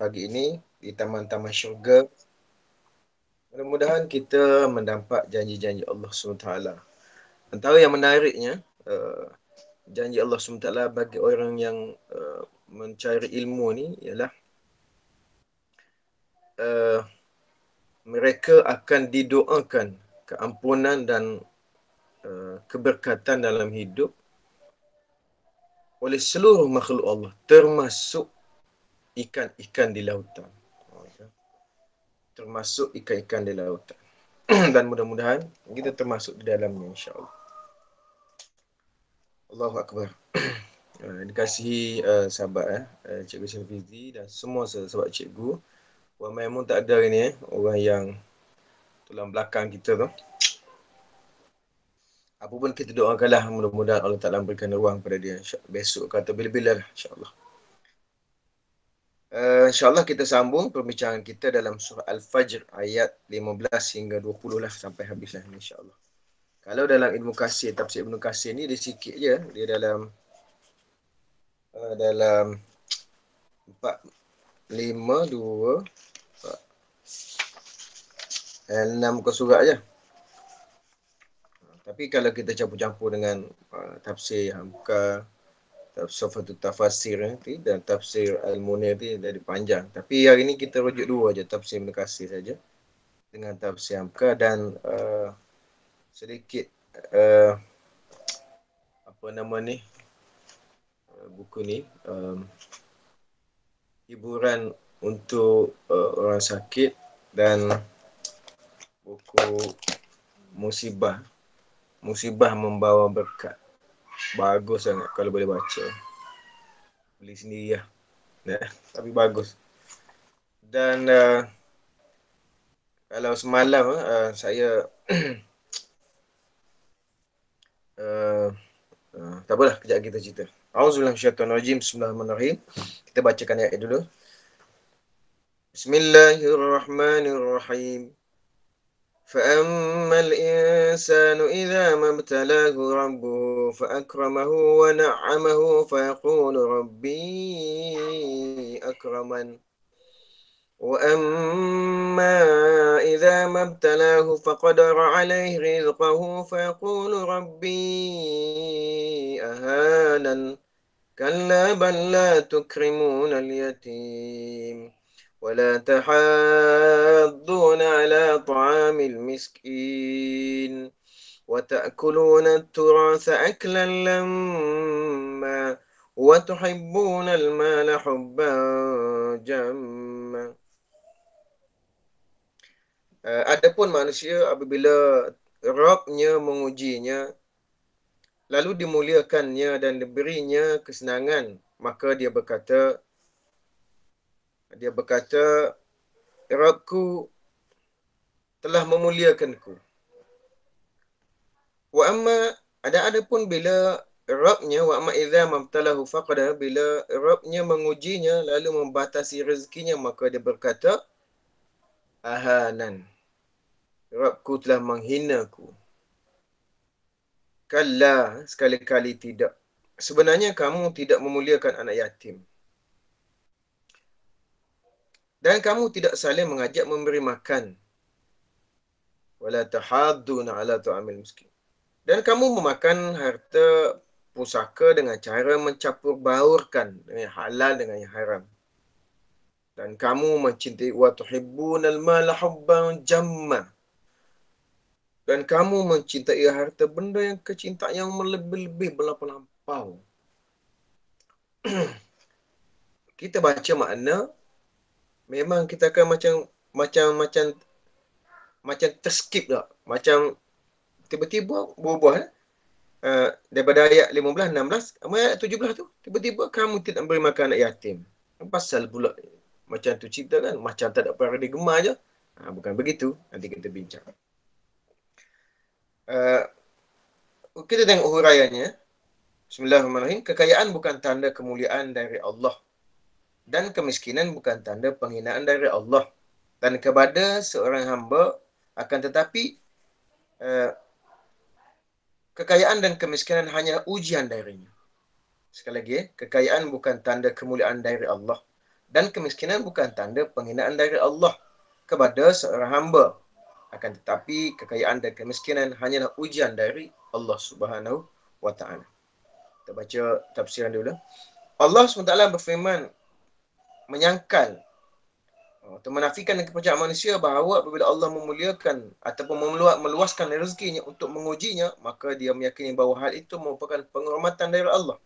pagi ini di taman-taman syurga. Mudah-mudahan kita mendapat janji-janji Allah SWT. Antara yang menariknya, janji Allah SWT bagi orang yang mencari ilmu ni ialah mereka akan didoakan keampunan dan keberkatan dalam hidup oleh seluruh makhluk Allah, termasuk ikan-ikan di lautan. Termasuk ikan-ikan di lautan. Dan mudah-mudahan kita termasuk di dalamnya, insya-Allah. Allahu Akbar. Dikasihi sahabat Cikgu Syafizi dan semua sahabat cikgu. Wah, memang tak ada ini orang yang tulang belakang kita tu. Apa pun kita doakanlah, mudah-mudahan Allah Ta'ala berikan ruang pada dia besok kata bila-bila lah, insya-Allah. InsyaAllah kita sambung perbincangan kita dalam surah Al-Fajr ayat 15 hingga 20 lah sampai habis lah, insyaAllah. Kalau dalam ilmu kasir, tafsir Ibnu Kasir ni dia sikit je, dia dalam 4, 5, 2, 6 muka surat je. Tapi kalau kita campur-campur dengan tafsir Hamka, Sofatul Tafasir dan tafsir Al-Munir ni dari panjang. Tapi hari ni kita rujuk dua je, tafsir Ibnu Kasir saja dengan tafsir Hamka dan sedikit apa nama ni, buku ni hiburan untuk orang sakit dan buku musibah membawa berkat. Bagus sangat kalau boleh baca. Beli sendiri lah. Tapi bagus. Dan kalau semalam saya tak apalah, kejap kita cerita. A'udzubillahi minasyaitonirrajim. Bismillahirrahmanirrahim. Kita bacakan ayat dulu. Bismillahirrahmanirrahim. فَأَمَّا الْإِنسَانُ إِذَا مَا ابْتَلَاهُ رَبُّهُ فَأَكْرَمَهُ وَنَعَّمَهُ فَيَقُولُ رَبِّي أَكْرَمَنِ وَأَمَّا إِذَا مَا ابْتَلَاهُ فَقَدَرَ عَلَيْهِ رِزْقَهُ فَيَقُولُ رَبِّي أَهَانَنِ كَلَّا بَل لَّا تُكْرِمُونَ الْيَتِيمَ وَلَا تَحَاضُّونَ عَلَى طَعَامِ الْمِسْكِينِ وَتَأْكُلُونَ التُّرَاثَ أَكْلًا لَّمًّا وَتُحِبُّونَ الْمَالَ حُبًّا جَمًّا. Adapun manusia apabila Rabb-Nya mengujinya, lalu dimuliakannya dan diberinya kesenangan, maka dia berkata, Rabbku telah memuliakanku. Wa amma, adapun bila Rabb-Nya, wa amma idza mabtalahu faqada, bila Rabb-Nya mengujinya lalu membatasi rezekinya, maka dia berkata, ahanan, Rabbku telah menghinaku. Kalla, sekali-kali tidak. Sebenarnya kamu tidak memuliakan anak yatim. Dan kamu tidak saling mengajak memberi makan. Wala tahadduna ala ta'amil miskin. Dan kamu memakan harta pusaka dengan cara mencampur baurkan dengan halal dengan yang haram. Dan kamu mencintai wa tuhibbunal mala hubban jamma. Dan kamu mencintai harta benda yang kecintaan yang melebih-lebih berlampau-lampau. Kita baca makna, memang kita akan macam terskip tak? Macam tiba-tiba berubah. Daripada ayat 15, 16, ayat 17 tu, tiba-tiba kamu tidak beri makan anak yatim. Pasal pula macam tu cerita kan? Macam tak ada perang digema je. Bukan begitu. Nanti kita bincang. Kita tengok huraiannya. Bismillahirrahmanirrahim. Kekayaan bukan tanda kemuliaan dari Allah. Dan kemiskinan bukan tanda penghinaan dari Allah. Dan kepada seorang hamba, akan tetapi kekayaan dan kemiskinan hanya ujian darinya. Sekali lagi, kekayaan bukan tanda kemuliaan dari Allah. Dan kemiskinan bukan tanda penghinaan dari Allah kepada seorang hamba. Akan tetapi kekayaan dan kemiskinan hanyalah ujian dari Allah Subhanahu wa taala. Kita baca tafsiran dulu. Allah SWT berfirman menyangkal atau menafikan kepercayaan manusia bahawa apabila Allah memuliakan ataupun meluaskan rezekinya untuk mengujinya, maka dia meyakini bahawa hal itu merupakan penghormatan dari Allah.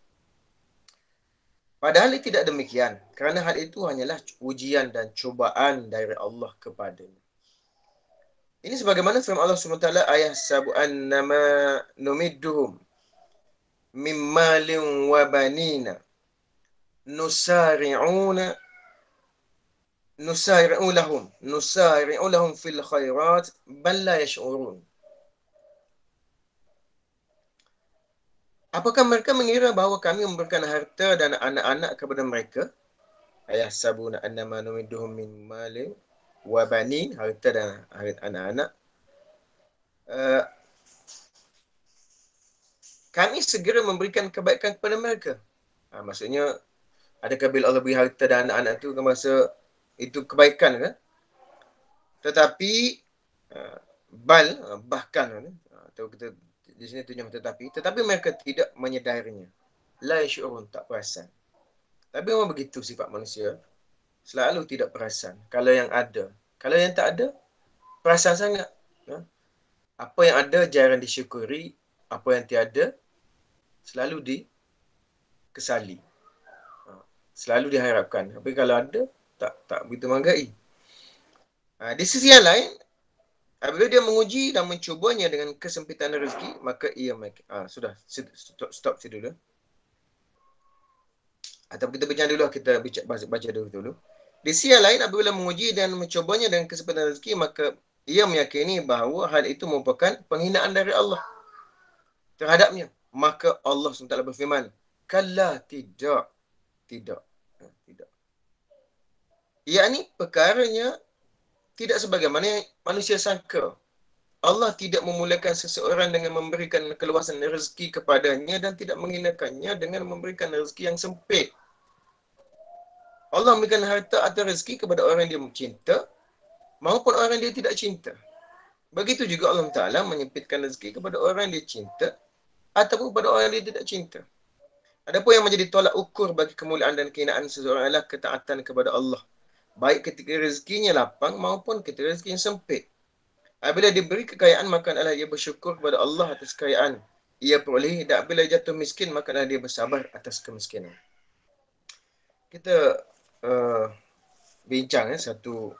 Padahal tidak demikian, kerana hal itu hanyalah ujian dan cubaan dari Allah kepadanya. Ini sebagaimana firman Allah SWT, ayat sabu annama numidduhum mimmalin wa banina nusari'una nusari'u lahum fil khairat bal la yash'urun. Apakah mereka mengira bahawa kami memberikan harta dan anak-anak kepada mereka? Ayahsabuna annama numidduhum min malin wa banin, harta dan anak-anak. Kami segera memberikan kebaikan kepada mereka. Maksudnya, adakah bila Allah beri harta dan anak-anak itu kan masa itu kebaikan kan? Tetapi bahkan atau kita di sini tunjuk tetapi mereka tidak menyedarinya. La yashurun, tak perasan. Tapi memang begitu sifat manusia. Selalu tidak perasan. Kalau yang ada. Kalau yang tak ada, perasan sangat. Apa yang ada jarang disyukuri. Apa yang tiada, selalu dikesali. Selalu diharapkan. Tapi kalau ada, tak begitu menghargai. Di sisi yang lain, apabila dia menguji dan mencubanya dengan kesempitan rezeki, maka ia sudah, stop situ dulu. Atau kita bincang dulu, kita baca dulu. Di sisi yang lain, apabila menguji dan mencubanya dengan kesempitan rezeki, maka ia meyakini bahawa hal itu merupakan penghinaan dari Allah terhadapnya. Maka Allah SWT berfirman, kalla, tidak. Yakni perkaranya tidak sebagaimana yang manusia sangka. Allah tidak memulakan seseorang dengan memberikan keluasan rezeki kepadanya dan tidak menghinakannya dengan memberikan rezeki yang sempit. Allah memberikan harta atau rezeki kepada orang yang dia cinta maupun orang yang dia tidak cinta. Begitu juga Allah Ta'ala menyempitkan rezeki kepada orang yang dia cinta ataupun kepada orang yang dia tidak cinta. Adapun yang menjadi tolak ukur bagi kemuliaan dan kehinaan seseorang adalah ketaatan kepada Allah. Baik ketika rezekinya lapang maupun ketika rezekinya sempit. Apabila diberi kekayaan, maka adalah dia bersyukur kepada Allah atas kekayaan ia peroleh. Dan apabila jatuh miskin, maka adalah dia bersabar atas kemiskinan. Kita bincang satu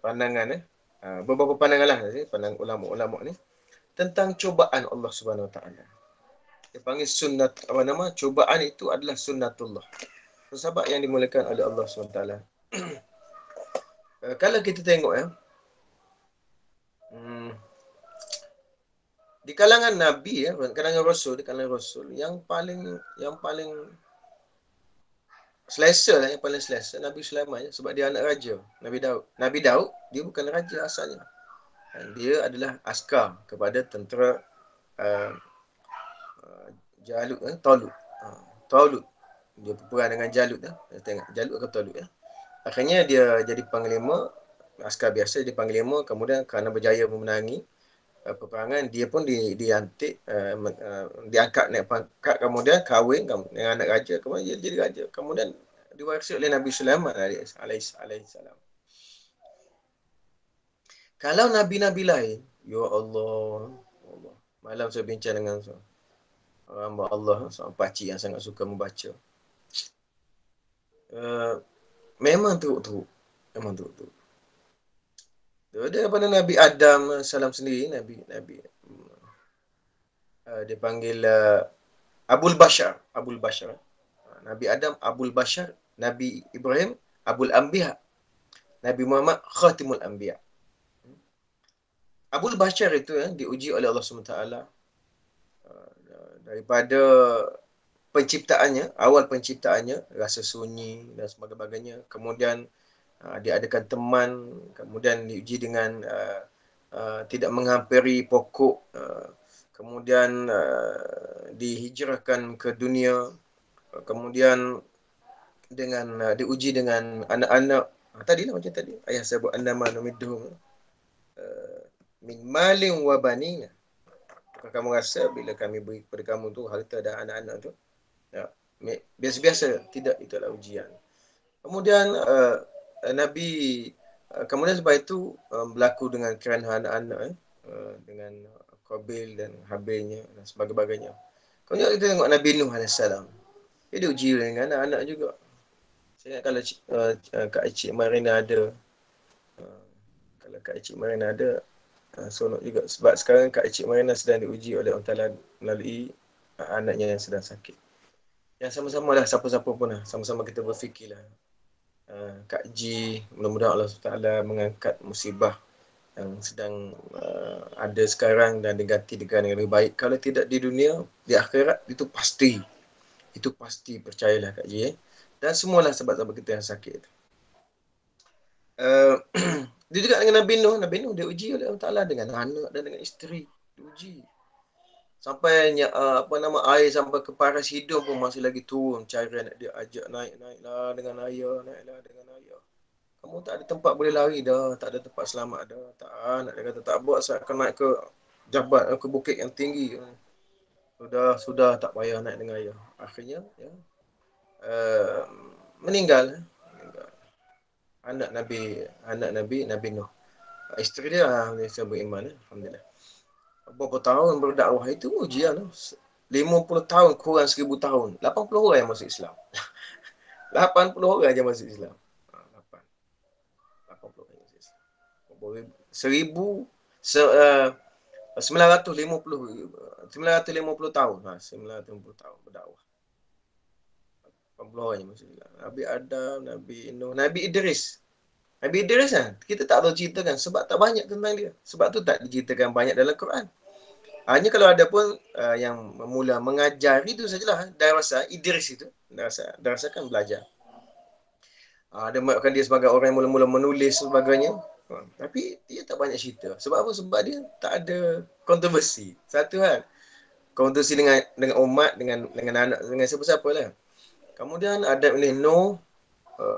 pandangan, beberapa pandangan lah, pandangan ulama-ulama ni tentang cubaan Allah Subhanahu Wa Taala. Dia panggil sunnat, cubaan itu adalah sunnatullah. Sebab yang dimulakan oleh Allah Subhanahu Wa Taala. Kalau kita tengok di kalangan Nabi di kalangan Rasul yang paling selesa lah, yang paling selesa Nabi Sulaiman, sebab dia anak raja Nabi Daud dia bukan raja asalnya. Dia adalah askar kepada tentera Talut. Dia berperang dengan Jalut tengok Jalut atau Talut Akhirnya dia jadi panglima, askar biasa jadi panglima, kemudian kerana berjaya memenangi peperangan, dia pun diangkat naik pangkat, kemudian kahwin dengan anak raja, kemudian dia jadi raja, kemudian diwarisi oleh Nabi Sulaiman alaihissalam. Kalau nabi-nabi lain, ya Allah, malam saya bincang dengan hamba Allah, seorang pakcik yang sangat suka membaca. Memang teruk. Daripada Nabi Adam salam sendiri, Nabi dia panggil Abul Bashar. Nabi Adam Abul Bashar, Nabi Ibrahim Abul Anbiya, Nabi Muhammad Khatimul Anbiya. Abul Bashar itu diuji oleh Allah SWT daripada awal penciptaannya, rasa sunyi dan sebagainya. Kemudian dia adakan teman, kemudian diuji dengan tidak menghampiri pokok, kemudian dihijrahkan ke dunia, kemudian diuji dengan anak-anak. Tadilah macam tadi. Ayah saya buat annama numidhum min malin wa banin. Kamu rasa bila kami beri kepada kamu tu harta dan anak-anak tu, ya, biasa-biasa? Tidak, itulah ujian. Kemudian Nabi kemudian lepas itu berlaku dengan kerana anak-anak dengan Qabil dan Habilnya dan sebagainya. Kemudian kita tengok Nabi Nuh AS. Dia diuji dengan anak-anak juga. Saya ingat kalau Kak Cik Marina ada, kalau Kak Cik Marina ada, seronok juga. Sebab sekarang Kak Cik Marina sedang diuji oleh Allah Ta'ala melalui anaknya yang sedang sakit. Yang sama-sama lah, siapa-siapa pun lah, sama-sama kita berfikirlah. Kak Ji, mudah-mudahan Allah Ta'ala mengangkat musibah yang sedang ada sekarang dan diganti dengan yang lebih baik. Kalau tidak di dunia, di akhirat, itu pasti. Itu pasti, percayalah Kak Ji. Dan semualah sahabat-sahabat kita yang sakit. Dia juga dengan Nabi Nuh. Nabi Nuh dia uji oleh Allah Ta'ala dengan anak dan dengan isteri. Diuji. Sampai air sampai ke paras hidung pun masih lagi turun. Cara nak dia ajak naiklah dengan ayah, naiklah dengan ayah. Kamu tak ada tempat boleh lari dah, tak ada tempat selamat dah. Tak nak dia kata tak buat, saya akan naik ke jabat, ke bukit yang tinggi. Sudah tak payah naik dengan ayah. Akhirnya ya, meninggal. Anak Nabi Nuh. Isteri dia dia beriman, alhamdulillah. Berapa tahun berdakwah itu ujian. 50 tahun kurang 1000 tahun. 80 orang yang masuk Islam. 80 orang je masuk Islam. 80 orang masuk Islam. 950 tahun. 950 tahun berdakwah. 80 orang je masuk Islam. Nabi Adam, Nabi Nuh, Nabi Idris. Nabi Idris kan, kita tak tahu ceritakan sebab tak banyak tentang dia. Sebab tu tak diceritakan banyak dalam Quran. Hanya kalau ada pun yang mula mengajar itu sajalah. Darasa Idris itu. Darasa kan belajar. Dia buatkan dia sebagai orang yang mula-mula menulis sebagainya. Tapi dia tak banyak cerita. Sebab apa? Sebab dia tak ada kontroversi. Satu hal. Kontroversi dengan umat, dengan anak, dengan siapa-siapa lah. Kemudian Adam ini Nuh,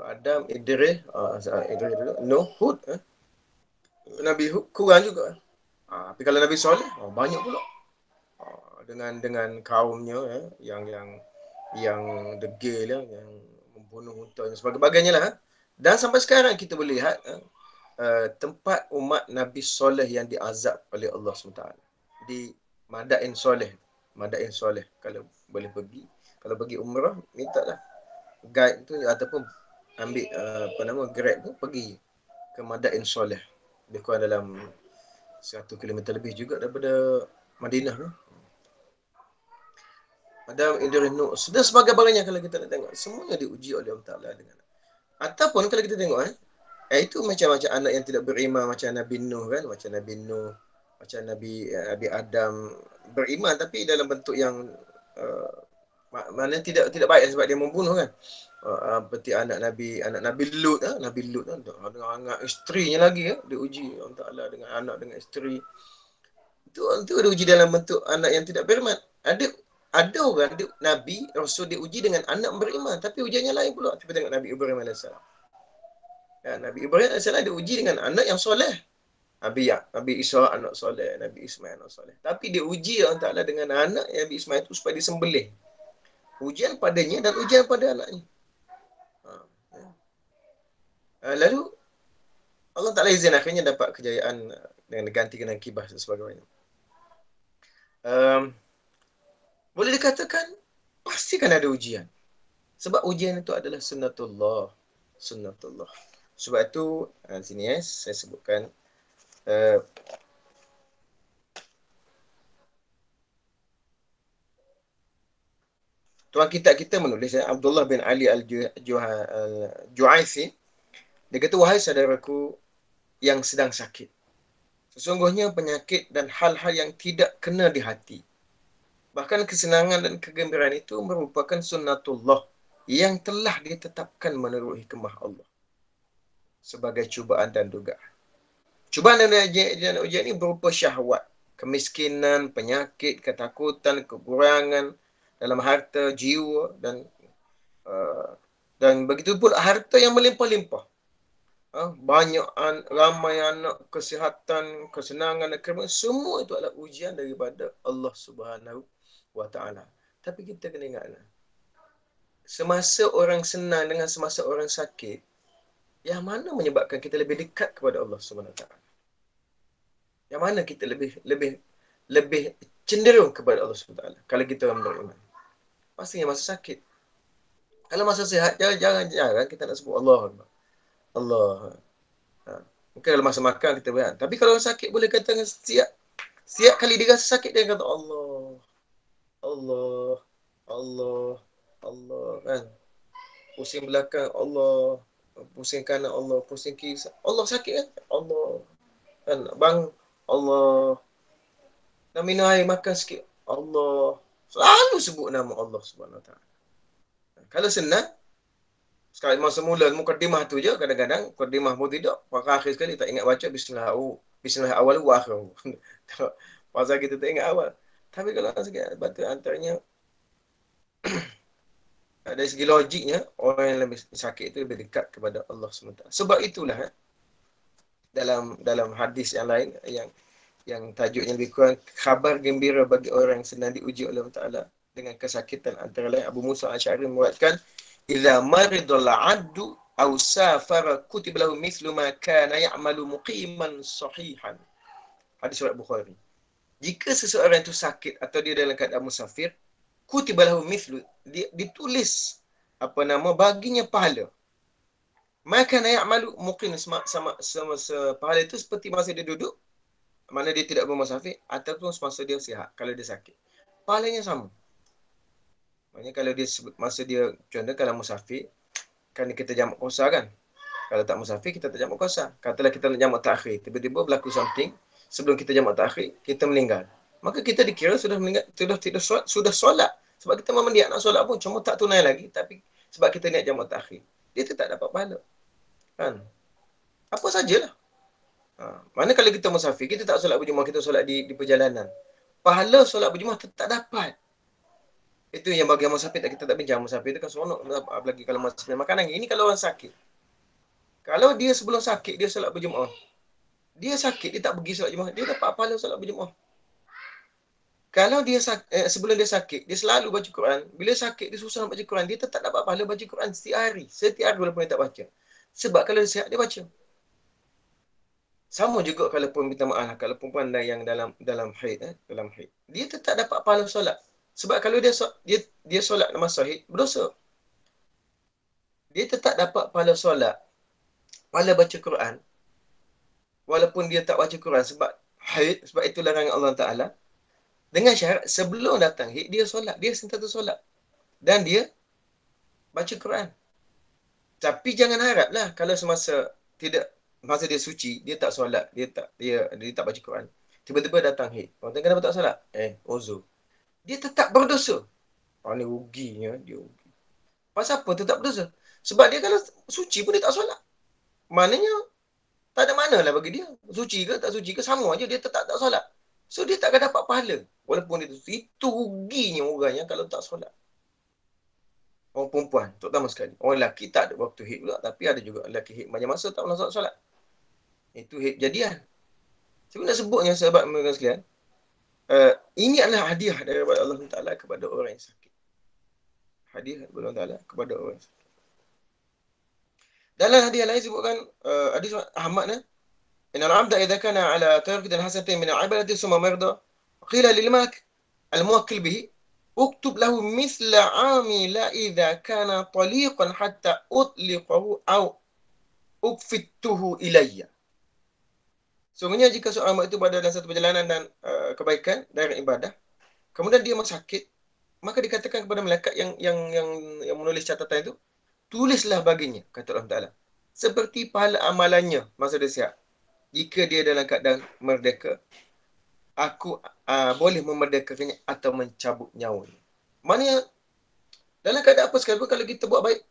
Adam, Idris, Nuh, Hud. Nabi Hud kurang juga. Tapi kalau Nabi Soleh, banyak pula. Dengan kaumnya yang degil, yang membunuh unta dan sebagainya lah. Dan sampai sekarang kita boleh lihat tempat umat Nabi Soleh yang diazab oleh Allah SWT di Madain Soleh. Kalau boleh pergi, kalau pergi umrah, mintalah guide tu ataupun ambil Grab tu pergi ke Madain Soleh. Lebih kurang dalam 1 kilometer lebih juga daripada Madinah. Adam, Idris, Nuh. Sudah sebagainya kalau kita nak tengok. Semuanya diuji oleh Allah Ta'ala dengan. Ataupun kalau kita tengok, itu macam-macam anak yang tidak beriman macam Nabi Nuh kan. Macam Nabi Nuh, macam Nabi Adam beriman tapi dalam bentuk yang mana tidak baik sebab dia membunuh kan. Seperti anak Nabi Lut, Nabi Lut kan, dengan anak isterinya lagi diuji Allah Ta'ala dengan anak dengan isteri. Itu diuji dalam bentuk anak yang tidak beriman. Ada orang Nabi Rasul diuji dengan anak beriman tapi ujiannya lain pula. Kita tengok Nabi Ibrahim AS. Nabi Ibrahim AS diuji dengan anak yang soleh. Nabi Isa anak soleh, Nabi Ismail anak soleh. Tapi diuji Allah Ta'ala dengan anak Nabi Ismail itu supaya disembelih. Ujian padanya dan ujian pada anaknya. Lalu Allah Ta'ala izin akhirnya dapat kejayaan dengan ganti dengan kibah dan sebagainya. Boleh dikatakan pastikan ada ujian. Sebab ujian itu adalah sunnatullah. Sebab itu sini saya sebutkan tuan kitab kita menulis Abdullah bin Ali Al-Ju'aithi. Dia kata, wahai saudaraku yang sedang sakit, sesungguhnya penyakit dan hal-hal yang tidak kena di hati, bahkan kesenangan dan kegembiraan itu merupakan sunnatullah yang telah ditetapkan menurut hikmah Allah sebagai cubaan dan dugaan. Cubaan dan ujian ini berupa syahwat, kemiskinan, penyakit, ketakutan, kekurangan dalam harta, jiwa dan Dan begitu pun harta yang melimpah-limpah. Banyak ramai anak, kesihatan, kesenangan, kemuliaan, semua itu adalah ujian daripada Allah Subhanahu wa taala. Tapi kita kena ingat, semasa orang senang dengan semasa orang sakit, yang mana menyebabkan kita lebih dekat kepada Allah Subhanahu wa taala? Yang mana kita lebih cenderung kepada Allah Subhanahu wa taala kalau kita orang beriman? Pastinya masa sakit. Kalau masa sihat, jangan kita nak sebut Allah. Allah. Ha. Mungkin kalau masa makan kita berat. Tapi kalau orang sakit boleh kata setiap kali dia rasa sakit dia kata Allah. Allah. Allah. Allah. Kan? Pusing belakang Allah. Pusing kanan Allah. Pusing kiri. Allah sakit kan? Allah. Kan? Bang. Allah. Nak minum air makan sikit. Allah. Selalu sebut nama Allah Subhanahu Wa Taala. Kalau senang, sekali masa mula mukadimah tu je, kadang-kadang mukadimah pun tidak, maka akhir sekali tak ingat baca bismillah awal wa akhir. Pasal kita tak ingat awal. Tapi kalau sikit batu antaranya dari segi logiknya, orang yang lebih sakit itu lebih dekat kepada Allah SWT. Sebab itulah dalam hadis yang lain yang tajuknya lebih kurang khabar gembira bagi orang yang sedang diuji oleh Allah Taala dengan kesakitan, antara lain Abu Musa Al-Asy'ari meriwayatkan, "Idza maridul 'abdu aw safara kutiba lahu mithlu ma kana ya'malu muqiman sahihan." Hadis riwayat Bukhari. Jika seseorang itu sakit atau dia dalam keadaan musafir, kutiba lahu mithlu, ditulis baginya pahala. Maka nak ya'malu muqim, sama pahala itu seperti masa dia duduk, mana dia tidak bermusafir, ataupun semasa dia sihat kalau dia sakit. Pahalanya sama. Maksudnya kalau dia masa dia, contoh kalau musafir, kan kita jamak qasar kan. Kalau tak musafir kita tak jamak qasar. Katalah kita nak jamak takhir, tiba-tiba berlaku something sebelum kita jamak takhir, kita meninggal. Maka kita dikira sudah meninggal, sudah solat. Sebab kita memang niat nak solat pun, cuma tak tunai lagi, tapi sebab kita niat jamak takhir, dia tetap dapat pahala. Kan? Apa sajalah. Mana kalau kita musafir, kita tak solat berjemaah, kita solat di perjalanan. Pahala solat berjemaah tetap dapat. Itu yang bagi orang musafir, kita tak bincang. Musafir itu kan seronok, apalagi kalau musafir makanan. Ini kalau orang sakit. Kalau dia sebelum sakit, dia solat berjemaah. Dia sakit, dia tak pergi solat berjemaah, dia dapat pahala solat berjemaah. Kalau dia sebelum dia sakit, dia selalu baca Quran. Bila sakit, dia susah nak baca Quran. Dia tetap dapat pahala baca Quran setiap hari. Setiap hari walaupun dia tak baca. Sebab kalau dia sihat, dia baca. Sama juga kalaupun minta maaf, kalau perempuan yang dalam haid, dalam haid, dia tetap dapat pahala solat. Sebab kalau dia solat masa haid, berdosa. Dia tetap dapat pahala solat, pahala baca Quran, walaupun dia tak baca Quran sebab haid, sebab itu larangan Allah Ta'ala. Dengan syarat sebelum datang haid, dia solat, dia sentiasa solat. Dan dia baca Quran. Tapi jangan haraplah kalau masa dia suci, dia tak solat, dia tak baca Quran. Tiba-tiba datang haid. Orang tanya kenapa tak solat? Uzur. Dia tetap berdosa. Ni ruginya dia. Pasal apa tetap berdosa? Sebab dia kalau suci pun dia tak solat. Maknanya tak ada mana lah bagi dia. Suci ke tak suci ke sama aja, dia tetap tak solat. So dia tak akan dapat pahala. Walaupun dia itu ruginya orangnya kalau tak solat. Orang perempuan, terutama sekali. Orang lelaki tak ada waktu haid pula, tapi ada juga lelaki haid banyak masa tak pernah solat. Itu haid jadian. Sebenarnya sebutnya sahabat mereka sekalian, ini adalah hadiah daripada Allah Taala kepada orang yang sakit. Hadiah daripada Allah Taala kepada orang yang sakit. Dalam hadiah lain sebutkan hadis Ahmad ni, innal 'abda idza kana 'ala tariqatin hasanatin min al-'ibadati summa marda qila lil malak al-muwakkil bihi uktub lahu mithla 'amila idza kana taliqan hatta utliqahu aw ukfituhu ilayya. Sungguhnya jika seorang hamba itu berada dalam satu perjalanan dan kebaikan dari ibadah, kemudian dia sakit, maka dikatakan kepada malaikat yang menulis catatan itu, tulislah baginya, kata Allah Ta'ala, seperti pahala amalannya masa dia sihat. Jika dia dalam keadaan merdeka, aku boleh memerdekakannya atau mencabut nyawanya. Maknanya, dalam keadaan apa sekalipun, kalau kita buat baik,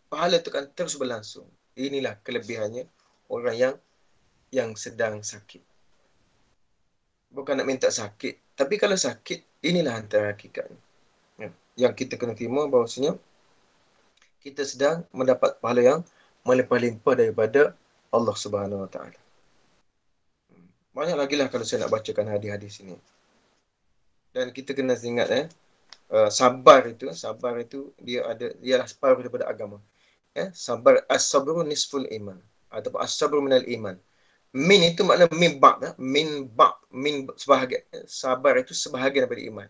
pahala itu kan terus berlangsung. Inilah kelebihannya orang yang sedang sakit. Bukan nak minta sakit. Tapi kalau sakit, inilah antara hakikatnya. Yang kita kena terima bahawasanya kita sedang mendapat pahala yang melimpah-limpah daripada Allah Subhanahu Wa Taala. Banyak lagi lah kalau saya nak bacakan hadis-hadis ini. Dan kita kena ingat sabar itu dialah separuh daripada agama. Sabar, as-sabru nisful iman ataupun as-sabru minal iman. Min itu makna min ba'd, min sebahagian. Sabar itu sebahagian daripada iman.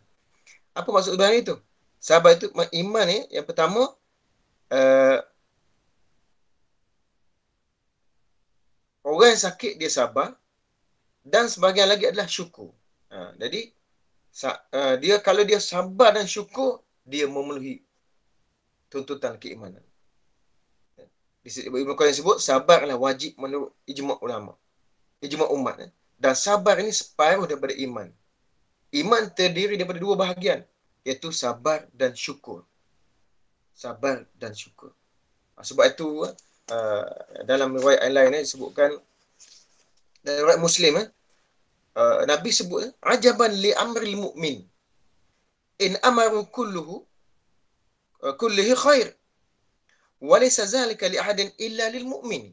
Apa maksud sebahagian itu? Sabar itu iman ni yang pertama uh, orang yang sakit dia sabar, dan sebahagian lagi adalah syukur. Jadi dia kalau dia sabar dan syukur, dia memenuhi tuntutan keimanan. Ibn Qayyim sebut sabar adalah wajib menurut ijma' ulama, ijma' umat. Dan sabar ini separuh daripada iman. Iman terdiri daripada dua bahagian, iaitu sabar dan syukur. Sabar dan syukur. Sebab itu dalam riwayat lain disebutkan, dalam riwayat Muslim Nabi sebut ajaban li amril mu'min in amaru kullihi khair wa laysa zalika li ahadin illa lil mu'min.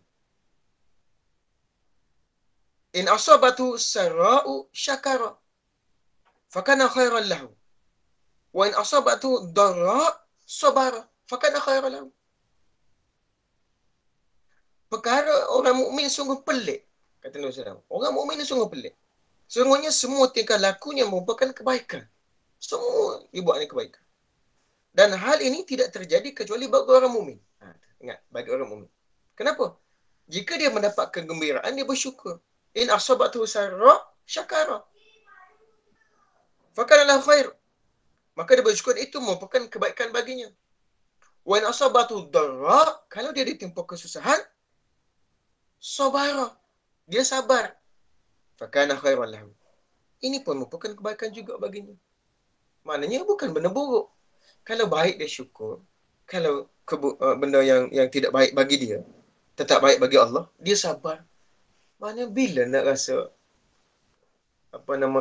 In asabatu sarra'u syakara fakana khairan lahu wa in asabatu dharra' sabara fakana khairan lahu. Perkara orang mukmin sungguh pelik, kata Nabi SAW. Orang mukmin ni sungguh pelik. Sungguhnya semua tingkah lakunya merupakan kebaikan. Semua dibuat ni kebaikan. Dan hal ini tidak terjadi kecuali bagi orang mukmin. Ingat, bagi orang mukmin. Kenapa? Jika dia mendapat kegembiraan, dia bersyukur. In asabatu sarra syakara fakana lahu khair. Maka dia bersyukur, itu merupakan kebaikan baginya. Wa in asabatu dharra, kalau dia ditimpa kesusahan, sabara, dia sabar. Fakana khairan lahu. Ini pun merupakan kebaikan juga baginya. Maknanya bukan benda buruk. Kalau baik dia syukur. Kalau benda yang tidak baik bagi dia, tetap baik bagi Allah, dia sabar. Mana bila nak rasa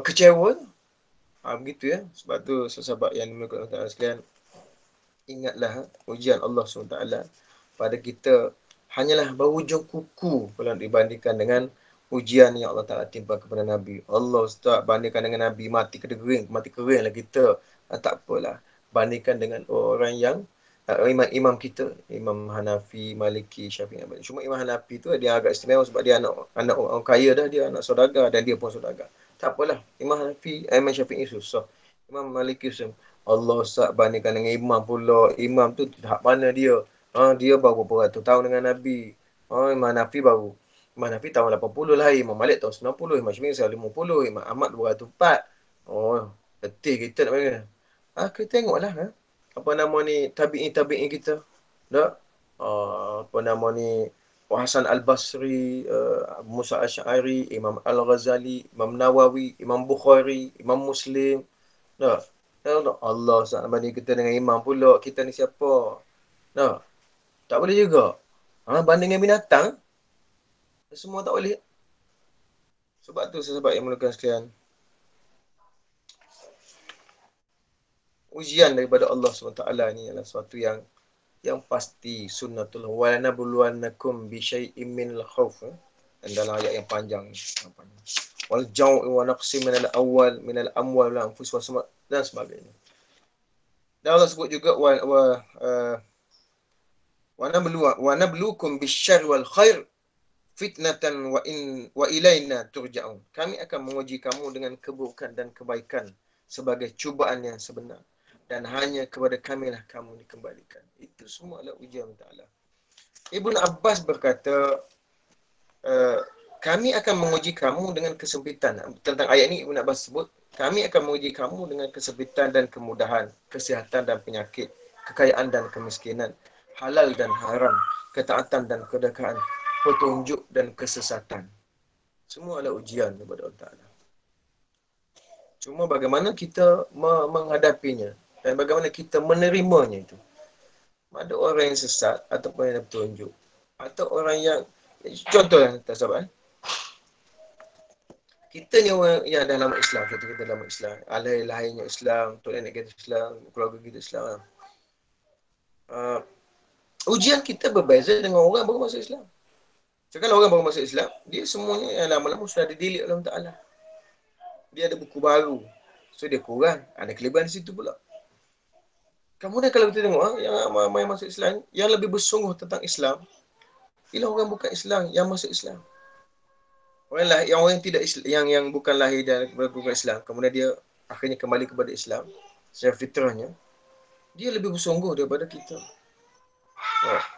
kecewa? Begitu ya. Sebab tu sahabat yang dimulakan Allah Ta'ala sekalian, ingatlah ujian Allah SWT pada kita hanyalah berujung kuku kalau dibandingkan dengan ujian yang Allah Ta'ala timpa kepada Nabi. Allah Ustaz bandingkan dengan Nabi, mati kering lah kita. Tak apalah. Bandingkan dengan orang yang imam kita, Imam Hanafi, Maliki, Syafi'i. Cuma Imam Hanafi tu dia agak istimewa sebab dia anak orang kaya dah, dia anak saudagar dan dia pun saudagar. Tak apalah. Imam Hanafi, Imam Syafi'i susah. Imam Maliki susah. Allah Ustaz bandingkan dengan imam pula. Imam tu tahap mana dia? Dia baru berapa ratus tahun dengan Nabi. Imam Hanafi baru. Imam Hanafi tahun 80 lah. Imam Malik tahun 90. Imam Syafi'i tahun 50. Imam Ahmad 204. Letih kita nak bagi. Kita tengoklah. Apa nama ni, tabi'in kita. Tak? Apa nama ni, Hasan Al-Basri, Musa Asy'ari, Imam Al-Ghazali, Imam Nawawi, Imam Bukhari, Imam Muslim. Tak? Allah SWT banding kita dengan imam pula. Kita ni siapa? Tak? Tak boleh juga. Banding dengan binatang, semua tak boleh. Sebab tu sahabat yang mulakan sekalian, ujian daripada Allah SWT ni adalah sesuatu yang pasti, sunnatullah. Wa lanabluwannakum bi syai'in minal khauf. Dan dalam ayat yang panjang ni, wal jau'i wa naqsi minal amwal wal anfus dan sebagainya. Dan Allah sebut juga wa nabluukum bisyarri wal khair fitnatan wa ilaina turja'un. Kami akan menguji kamu dengan keburukan dan kebaikan sebagai cubaan yang sebenar, dan hanya kepada kamilah kamu dikembalikan. Itu semua adalah ujian Ta'ala. Ibn Abbas berkata, kami akan menguji kamu dengan kesempitan. Tentang ayat ini Ibn Abbas sebut, kami akan menguji kamu dengan kesempitan dan kemudahan, kesihatan dan penyakit, kekayaan dan kemiskinan, halal dan haram, ketaatan dan kedekaan, petunjuk dan kesesatan. Semua adalah ujian kepada Allah Ta'ala. Cuma bagaimana kita menghadapinya dan bagaimana kita menerimanya itu. Ada orang yang sesat ataupun yang petunjuk, atau orang yang, contohlah tak sahabat, kita ni orang yang dalam Islam, kita dalam Islam, lahirnya Islam, tok nenek kita Islam, keluarga kita Islam. Ujian kita berbeza dengan orang baru masuk Islam. So, kalau orang baru masuk Islam, dia semuanya yang lama-lama sudah dididik oleh Allah Ta'ala. Dia ada buku baru. So, dia kurang. Ada kelebihan di situ pula. Kemudian kalau kita tengok, yang ramai masuk Islam, yang lebih bersungguh tentang Islam, ialah orang bukan Islam yang masuk Islam. Orang yang tidak Islam, yang bukan lahir dan bukan Islam, kemudian dia akhirnya kembali kepada Islam, secara fitrahnya, dia lebih bersungguh daripada kita.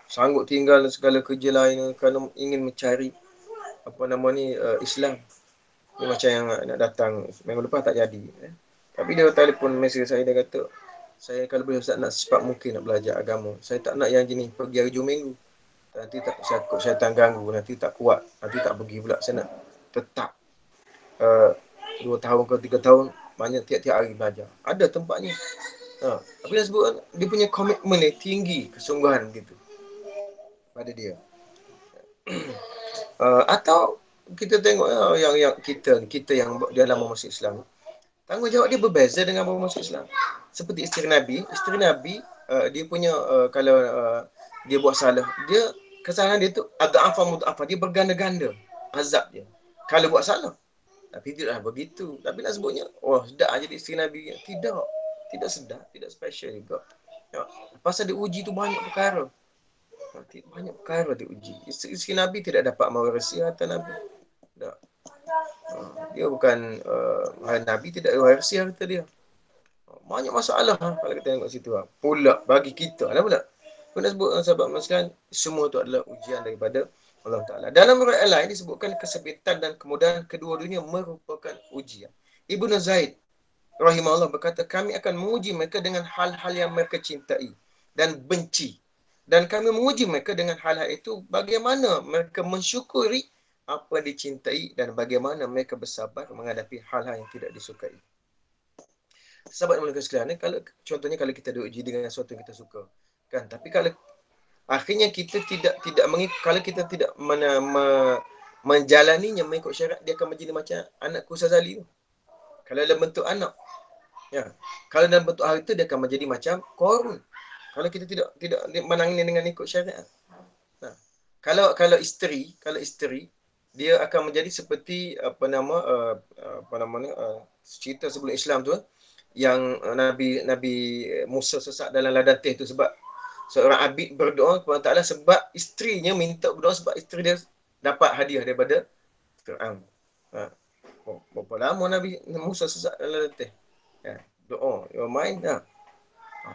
Sanggup tinggal segala kerja lain kerana ingin mencari Islam. Ni macam yang nak datang minggu lepas tak jadi. Tapi dia telefon mesej saya, dia kata, saya kalau boleh Ustaz nak secepat mungkin nak belajar agama. Saya tak nak yang jenis pergi hari Jumaat. Nanti tak syaitan ganggu, nanti tak kuat, nanti tak pergi pula. Saya nak tetap 2 tahun ke 3 tahun banyak tiap-tiap hari belajar. Ada tempatnya. Tapi dia sebut dia punya komitmen ni tinggi, kesungguhan gitu pada dia. Atau kita tengok yang kita yang dia lama masuk Islam, tanggungjawab dia berbeza dengan baru masuk Islam. Seperti isteri Nabi, dia punya kalau dia buat salah, dia kesalahan dia tu adha'afa mudha'afa, dia berganda-ganda azab dia kalau buat salah. Tapi tidaklah begitu. Tapi nak sebutnya, sedap jadi isteri Nabi. Tidak sedap, tidak special juga. Pasal diuji tu banyak perkara. Banyak perkara diuji. Isteri Nabi tidak dapat mewarisi harta Nabi. Tak. Dia bukan Nabi tidak mewarisi harta dia. Banyak masalah kalau kita tengok situ. Pula bagi kita lah pula. Aku nak sebut sahabat sekalian, semua itu adalah ujian daripada Allah Ta'ala. Dalam riwayat lain disebutkan kesempitan dan kemudahan kedua-duanya merupakan ujian. Ibnu Zaid rahimahullah berkata, kami akan menguji mereka dengan hal-hal yang mereka cintai dan benci. Dan kami menguji mereka dengan hal-hal itu bagaimana mereka mensyukuri apa dicintai dan bagaimana mereka bersabar menghadapi hal-hal yang tidak disukai. Sahabat mereka sekalian, kalau contohnya kalau kita diuji dengan sesuatu yang kita suka, kan? Tapi kalau akhirnya kita tidak mengikut, kalau kita tidak menjalaninya mengikut syariat, dia akan menjadi macam anakku Sazali tu. Kalau dalam bentuk anak, kalau dalam bentuk harta, dia akan menjadi macam Qarun. Kalau kita tidak menangani dengan ikut syariat. Kalau isteri dia akan menjadi seperti cerita sebelum Islam tu, yang Nabi Musa sesat dalam ladang teh tu sebab seorang abid berdoa kepada Ta'ala sebab isterinya minta berdoa sebab isteri dia dapat hadiah daripada Fir'aun. Berapa lama Nabi Musa sesat dalam ladang teh? Doa, your mind dah.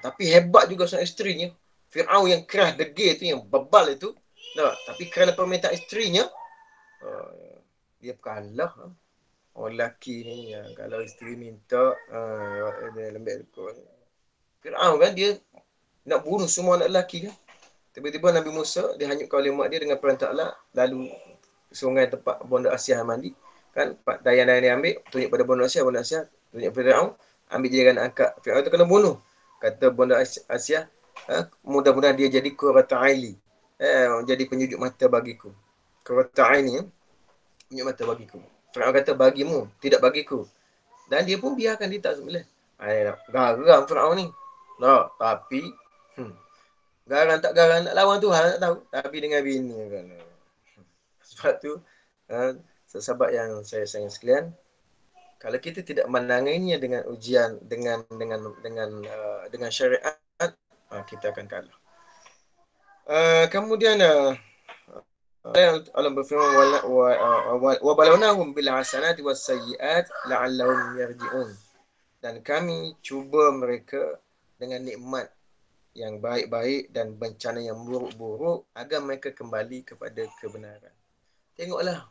Tapi hebat juga seorang isterinya. Fir'aun yang keras degil tu, yang bebal itu. Tapi kerana permintaan isterinya, dia kalah. Orang lelaki ni, kalau isteri minta, dia lembek lekuk. Fir'aun kan, dia nak bunuh semua anak lelaki kan. Tiba-tiba Nabi Musa dihanyutkan oleh mak dia dengan perintah Allah, lalu sungai tempat Bonda Asyah mandi kan, dayan-dayan dia ambil, tunjuk pada Bonda Asyah tunjuk pada Fir'aun, ambil dia kan angkat. Fir'aun tu kena bunuh. Kata Bonda Asyah, mudah-mudahan dia jadi qurratu aini, jadi penyejuk mata bagiku. Qurratu aini, penyejuk mata bagiku. Fir'aun kata bagimu, tidak bagiku. Dan dia pun biarkan dia tak sembelih. Garam Fir'aun ni. Tapi garang tak garang nak lawan Tuhan, tak tahu. Tapi dengan bini kan. Sebab tu, sahabat yang saya sayang sekalian, kalau kita tidak menanganinya dengan ujian, dengan syariat, kita akan kalah. Kemudian Allah berfirman, wa balawnahum bil hasanati was sayyiat la'allahum yarji'un. Dan kami cuba mereka dengan nikmat yang baik-baik dan bencana yang buruk-buruk agar mereka kembali kepada kebenaran. Tengoklah,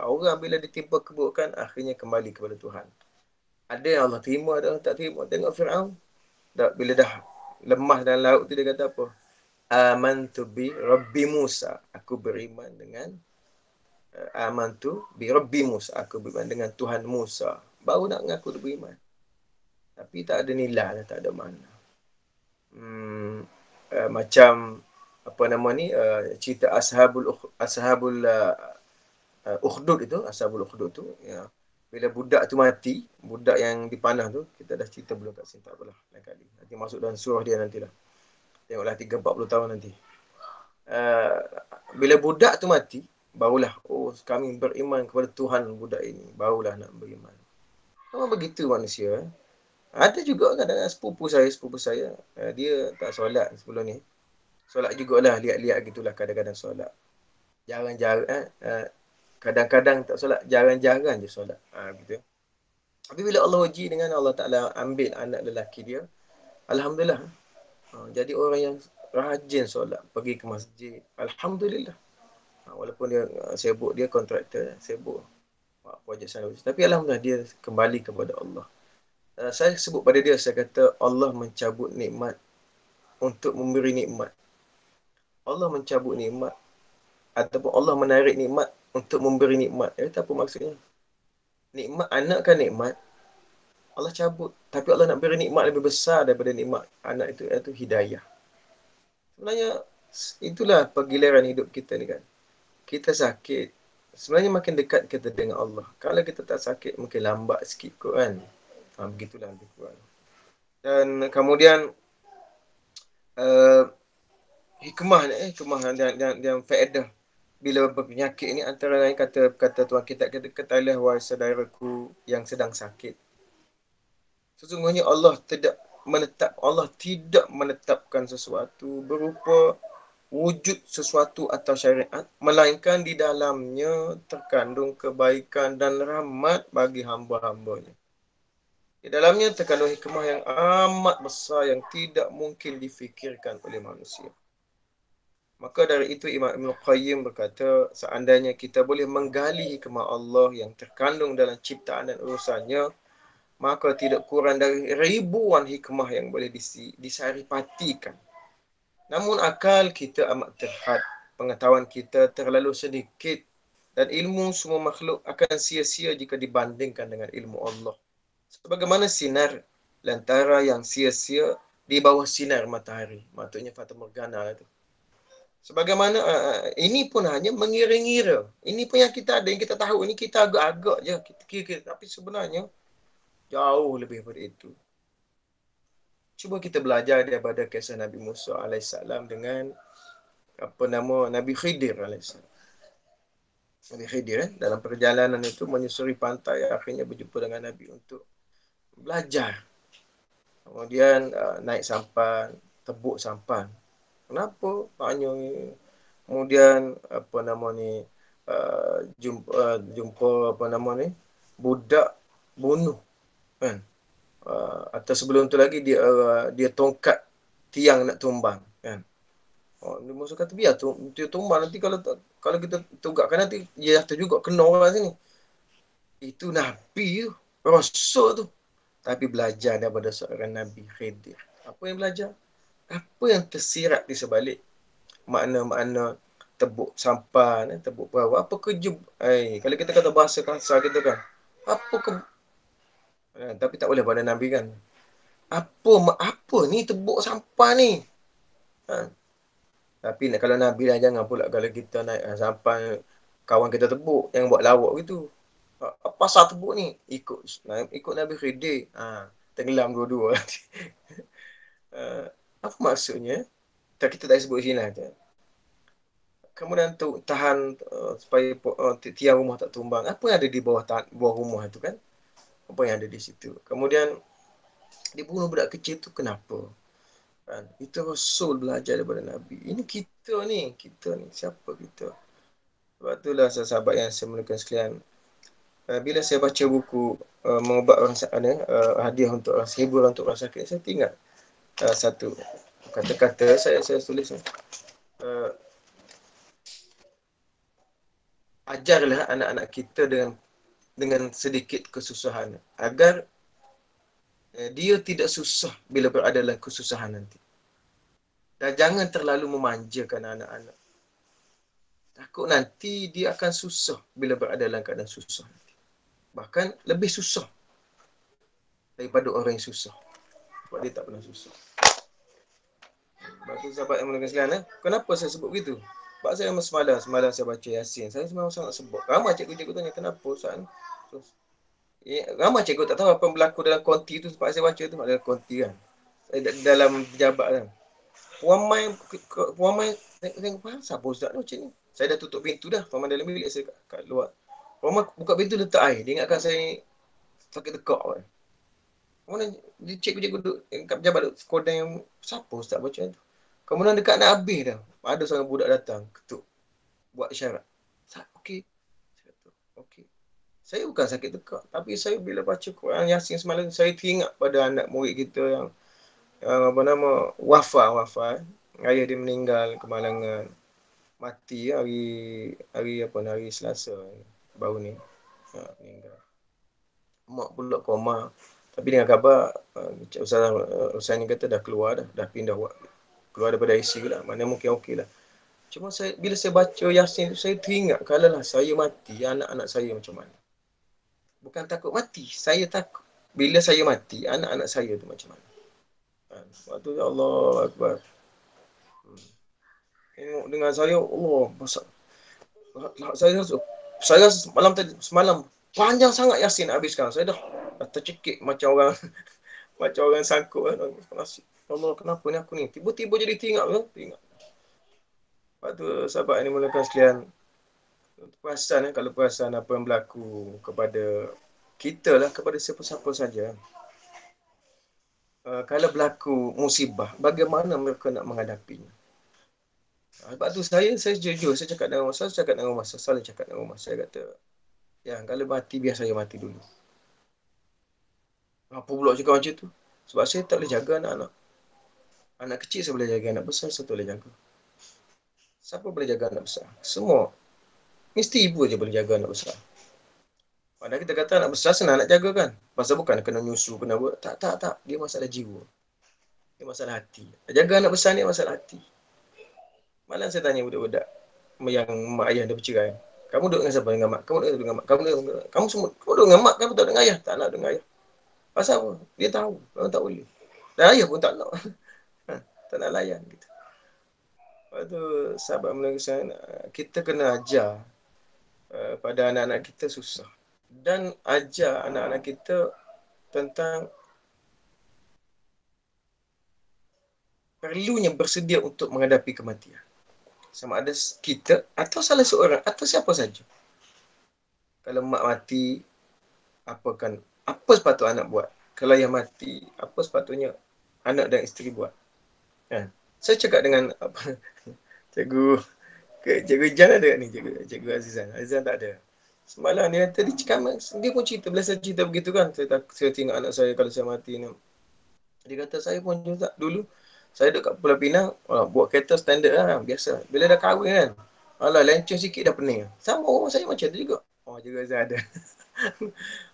orang bila ditimpa keburukan akhirnya kembali kepada Tuhan. Ada yang Allah terima, ada yang tak terima. Tengok Fir'aun, bila dah lemah dalam laut tu, dia kata apa? Amantu bi Rabbi Musa. Aku beriman dengan amantu bi Rabbi Musa. Aku beriman dengan Tuhan Musa. Baru nak mengaku dia beriman. Tapi tak ada nilai, tak ada makna. Macam cerita Ashabul Ukhdud itu, Ashabul Ukhdud tu, ya. Bila budak tu mati, budak yang dipanah tu, kita dah cerita belum kat sini, tak apalah lain kali. Nanti masuk dalam surah dia nantilah. Tengoklah 30-40 tahun nanti. Uh, Bila budak tu mati, barulah, oh kami beriman kepada Tuhan budak ini. Barulah nak beriman. Memang begitu manusia. Ada juga kadang-kadang sepupu saya, dia tak solat sebelum ni. Solat jugalah, lihat-lihat gitulah kadang-kadang solat. Jarang-jarang, kadang-kadang tak solat, jarang-jarang je solat. Gitu. Tapi bila Allah uji dengan Allah Ta'ala ambil anak lelaki dia, Alhamdulillah. Jadi orang yang rajin solat, pergi ke masjid. Alhamdulillah. Walaupun dia sibuk, dia kontraktor, sibuk projek sana. Tapi Alhamdulillah dia kembali kepada Allah. Saya sebut pada dia, saya kata Allah mencabut nikmat untuk memberi nikmat. Allah mencabut nikmat ataupun Allah menarik nikmat untuk memberi nikmat. Itu apa maksudnya? Nikmat anak kan nikmat, Allah cabut. Tapi Allah nak beri nikmat lebih besar daripada nikmat anak itu, iaitu hidayah. Sebenarnya itulah pergiliran hidup kita ni kan. Kita sakit, sebenarnya makin dekat kita dengan Allah. Kalau kita tak sakit, mungkin lambat sikit kot kan. Begitulah lebih kurang. Dan kemudian hikmah dan faedah bila berpenyakit ini, antara lain kata Tuhan kita, ketahuilah wahai saudaraku yang sedang sakit, sesungguhnya Allah tidak menetapkan sesuatu berupa wujud sesuatu atau syariat, melainkan di dalamnya terkandung kebaikan dan rahmat bagi hamba-hambanya. Di dalamnya terkandung hikmah yang amat besar yang tidak mungkin difikirkan oleh manusia. Maka dari itu Imam Ibn Qayyim berkata, seandainya kita boleh menggali hikmah Allah yang terkandung dalam ciptaan dan urusannya, maka tidak kurang dari ribuan hikmah yang boleh disaripatikan. Namun akal kita amat terhad, pengetahuan kita terlalu sedikit, dan ilmu semua makhluk akan sia-sia jika dibandingkan dengan ilmu Allah. Sebagaimana sinar lentera yang sia-sia di bawah sinar matahari. Maksudnya Fata Morgana itu. Sebagaimana ini pun hanya mengira-ngira. Ini pun yang kita ada, yang kita tahu. Ini kita agak-agak je. Kita kira-kira. Tapi sebenarnya jauh lebih daripada itu. Cuba kita belajar daripada kisah Nabi Musa AS dengan Nabi Khidir AS. Nabi Khidir dalam perjalanan itu menyusuri pantai, akhirnya berjumpa dengan Nabi untuk belajar. Kemudian naik sampan, tebuk sampan. Kenapa? Tanya. Kemudian jumpa budak bunuh kan. Atau sebelum tu lagi dia tongkat tiang nak tumbang kan. Dia Musa kata biar dia tumbang, nanti kalau kita tugakkan nanti dia jatuh juga kena orang sini. Itu Nabi tu, Rasul tu. Tapi belajar daripada seorang Nabi Khidir. Apa yang belajar? Apa yang tersirat di sebalik makna-makna tebuk sampan, tebuk perahu. Apa kerja? Kalau kita kata bahasa kasar kita kan, apa ke... tapi tak boleh pada Nabi kan. Apa ni tebuk sampan ni? Tapi kalau Nabi lah, jangan pula kalau kita naik sampan, kawan kita tebuk, yang buat lawak gitu. Apa pasal tebuk ni? Ikut Nabi Khidir. Tenggelam dua-dua. Apa maksudnya? Kita tak sebut sini lah. Kemudian tahan supaya tiang rumah tak tumbang. Apa yang ada di bawah rumah tu kan? Apa yang ada di situ? Kemudian dibunuh budak kecil tu kenapa? Kan? Itu Rasul belajar daripada Nabi. Ini kita ni. Siapa kita? Sebab itulah sahabat yang saya muliakan sekalian. Bila saya baca buku mengubat orang hadiah untuk orang hibur untuk orang sakit, saya ingat satu kata-kata saya tulis. Ajarlah anak-anak kita dengan sedikit kesusahan agar dia tidak susah bila berada dalam kesusahan nanti. Dan jangan terlalu memanjakan anak-anak. Takut nanti dia akan susah bila berada dalam keadaan susah nanti. Bahkan lebih susah daripada orang yang susah. Sebab dia tak pernah susah. Sebab tu sahabat yang mulakan sekalian, kenapa saya sebut begitu? Sebab saya semalam saya baca Yasin. Saya memang sangat sebut. Ramai cikgu-cikgu tanya, kenapa Ustaz? Ramai cikgu tak tahu apa yang berlaku dalam konti tu. Sebab saya baca tu dalam konti kan. Dalam pejabat kan. Puan Mai tengok siapa ustaz tu macam ni. Saya dah tutup pintu dah. Puan Mai dalam bilik, saya kat luar. Puan Mai buka pintu letak air. Dia ingatkan saya sakit tekak. Kemudian dia cikgu-cikgu duduk kat pejabat duduk sekolah yang siapa ustaz baca tu. Kemudian dekat nak habis dah. Ada seorang budak datang, ketuk, buat isyarat. Okey. Saya kata, okey. Saya bukan sakit tekak, tapi saya bila baca Quran Yasin semalam, saya teringat pada anak murid kita yang apa nama, wafat. Ayah dia meninggal kemalangan, mati hari Selasa baru ni. Meninggal. Mak pula koma. Tapi dengan khabar Ustaz ni kata dah keluar dah pindah keluar daripada ICU lah. Mana mungkin okey lah. Cuma bila saya baca Yasin tu, saya teringat kalau lah saya mati, anak-anak saya macam mana. Bukan takut mati, saya takut bila saya mati, anak-anak saya tu macam mana. Waktu tu Allah Akbar. Tengok dengan saya, Allah, masa saya semalam panjang sangat Yasin nak habiskan. Saya dah tercekik macam orang sangkut kan. Allah, kenapa ni aku ni? Tiba-tiba jadi teringat. Lepas tu sahabat ini mulakan sekalian, perasan kalau perasan apa yang berlaku kepada kita lah, kepada siapa-siapa saja. Kalau berlaku musibah, bagaimana mereka nak menghadapinya? Sebab tu saya jujur, saya cakap dengan rumah, saya selalu cakap dengan rumah. Saya kata, ya, kalau mati, biar saya mati dulu. Apa pula cakap macam tu? Sebab saya tak boleh jaga anak-anak. Anak kecil saya boleh jaga, anak besar saya tak boleh jaga. Siapa boleh jaga anak besar? Semua. Mesti ibu je boleh jaga anak besar. Padahal kita kata anak besar senang nak jaga kan. Pasal bukan kena nyusu, kena buat. Tak. Dia masalah jiwa. Dia masalah hati. Jaga anak besar ni masalah hati. Malam saya tanya budak-budak yang mak ayah dah bercerai. Kamu duduk dengan siapa? Dengan mak. Kamu duduk dengan mak. Kamu duduk dengan mak. Kamu tak dengan ayah. Tak nak dengan ayah. Pasal apa? Dia tahu. Kamu tak boleh. Dan ayah pun tak nak. Tak nak layan. Gitu. Lepas tu, sahabat Malaysia, kita kena ajar pada anak-anak kita susah. Dan ajar anak-anak kita tentang perlunya bersedia untuk menghadapi kematian. Sama ada kita atau salah seorang atau siapa saja. Kalau mak mati, apa sepatutnya anak buat? Kalau ayah mati, apa sepatutnya anak dan isteri buat? Saya cakap dengan Cikgu Jan ada ni, Cikgu Azizan. Azizan tak ada. Semalam dia tadi cakap, dia pun cerita, bila saya cerita begitu kan, saya tengok anak saya kalau saya mati ni. Dia kata, saya pun juga dulu, saya duduk kat Pulau Pinang, buat kereta standard lah, biasa. Bila dah kahwin kan, alah, lencong sikit dah pening. Sama rumah saya macam tu juga. Cikgu Azizan ada.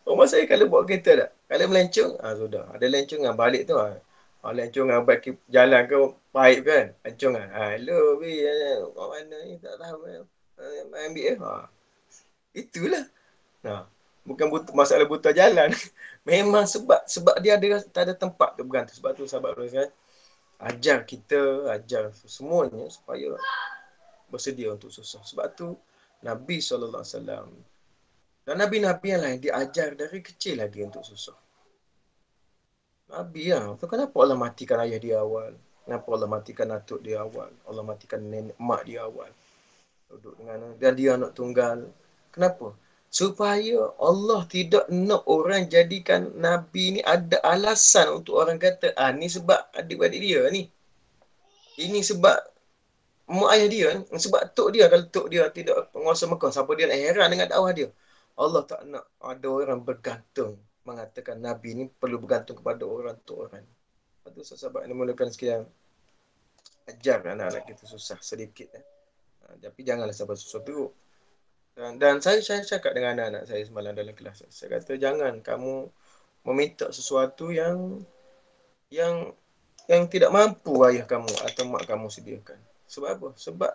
Rumah saya kalau buat kereta tak, kalau melencong, sudah. Ada lencong kan, balik tu, lencong kan, baik jalan ke, baik kan, lencong kan. Hello, B, kat mana ni, tak tahu. Ambil itulah. Bukan masalah buta jalan. Memang sebab dia tak ada tempat tu bergantung. Sebab tu sahabat kan, ajar semuanya supaya bersedia untuk susah. Sebab tu Nabi SAW dan Nabi-Nabi yang lain diajar dari kecil lagi untuk susah. Nabi lah. Kenapa Allah matikan ayah dia awal? Kenapa Allah matikan atuk dia awal? Allah matikan nenek mak dia awal? Duduk dengan dan dia anak tunggal. Kenapa? Supaya Allah tidak nak orang jadikan Nabi ni ada alasan untuk orang kata, ni sebab adik-adik dia ni. Ini sebab mak ayah dia ni. Sebab tok dia. Kalau tok dia tidak penguasa Mekah, siapa dia nak heran dengan dakwah dia? Allah tak nak ada orang bergantung mengatakan Nabi ni perlu bergantung kepada orang tok orang. Lepas tu sahabat yang dimulakan sekian, ajar anak-anak kita susah sedikit. Tapi janganlah sampai susah teruk. Dan saya cakap dengan anak-anak saya semalam dalam kelas. Saya kata, jangan kamu meminta sesuatu yang tidak mampu ayah kamu atau mak kamu sediakan. Sebab apa? Sebab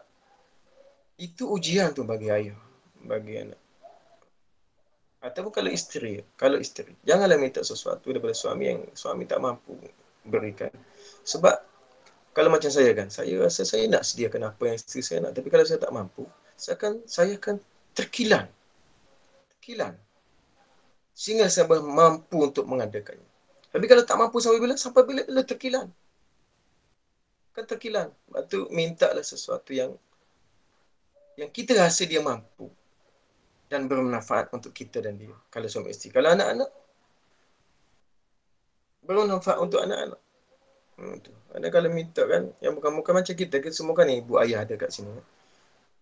itu ujian tu bagi ayah, bagi anak. Ataupun kalau isteri, janganlah minta sesuatu daripada suami yang suami tak mampu berikan. Sebab kalau macam saya kan, saya rasa saya nak sediakan apa yang isteri saya nak. Tapi kalau saya tak mampu, saya akan terkilan. Sehingga saya mampu untuk mengadakannya. Tapi kalau tak mampu sampai bila terkilan. Kan terkilan. Lepas tu mintalah sesuatu yang kita rasa dia mampu dan bermanfaat untuk kita dan dia. Kalau suami isteri. Kalau anak-anak, bermanfaat untuk anak-anak. Tu. Ada kalau minta kan, yang bukan macam kita semua kan ibu ayah ada kat sini.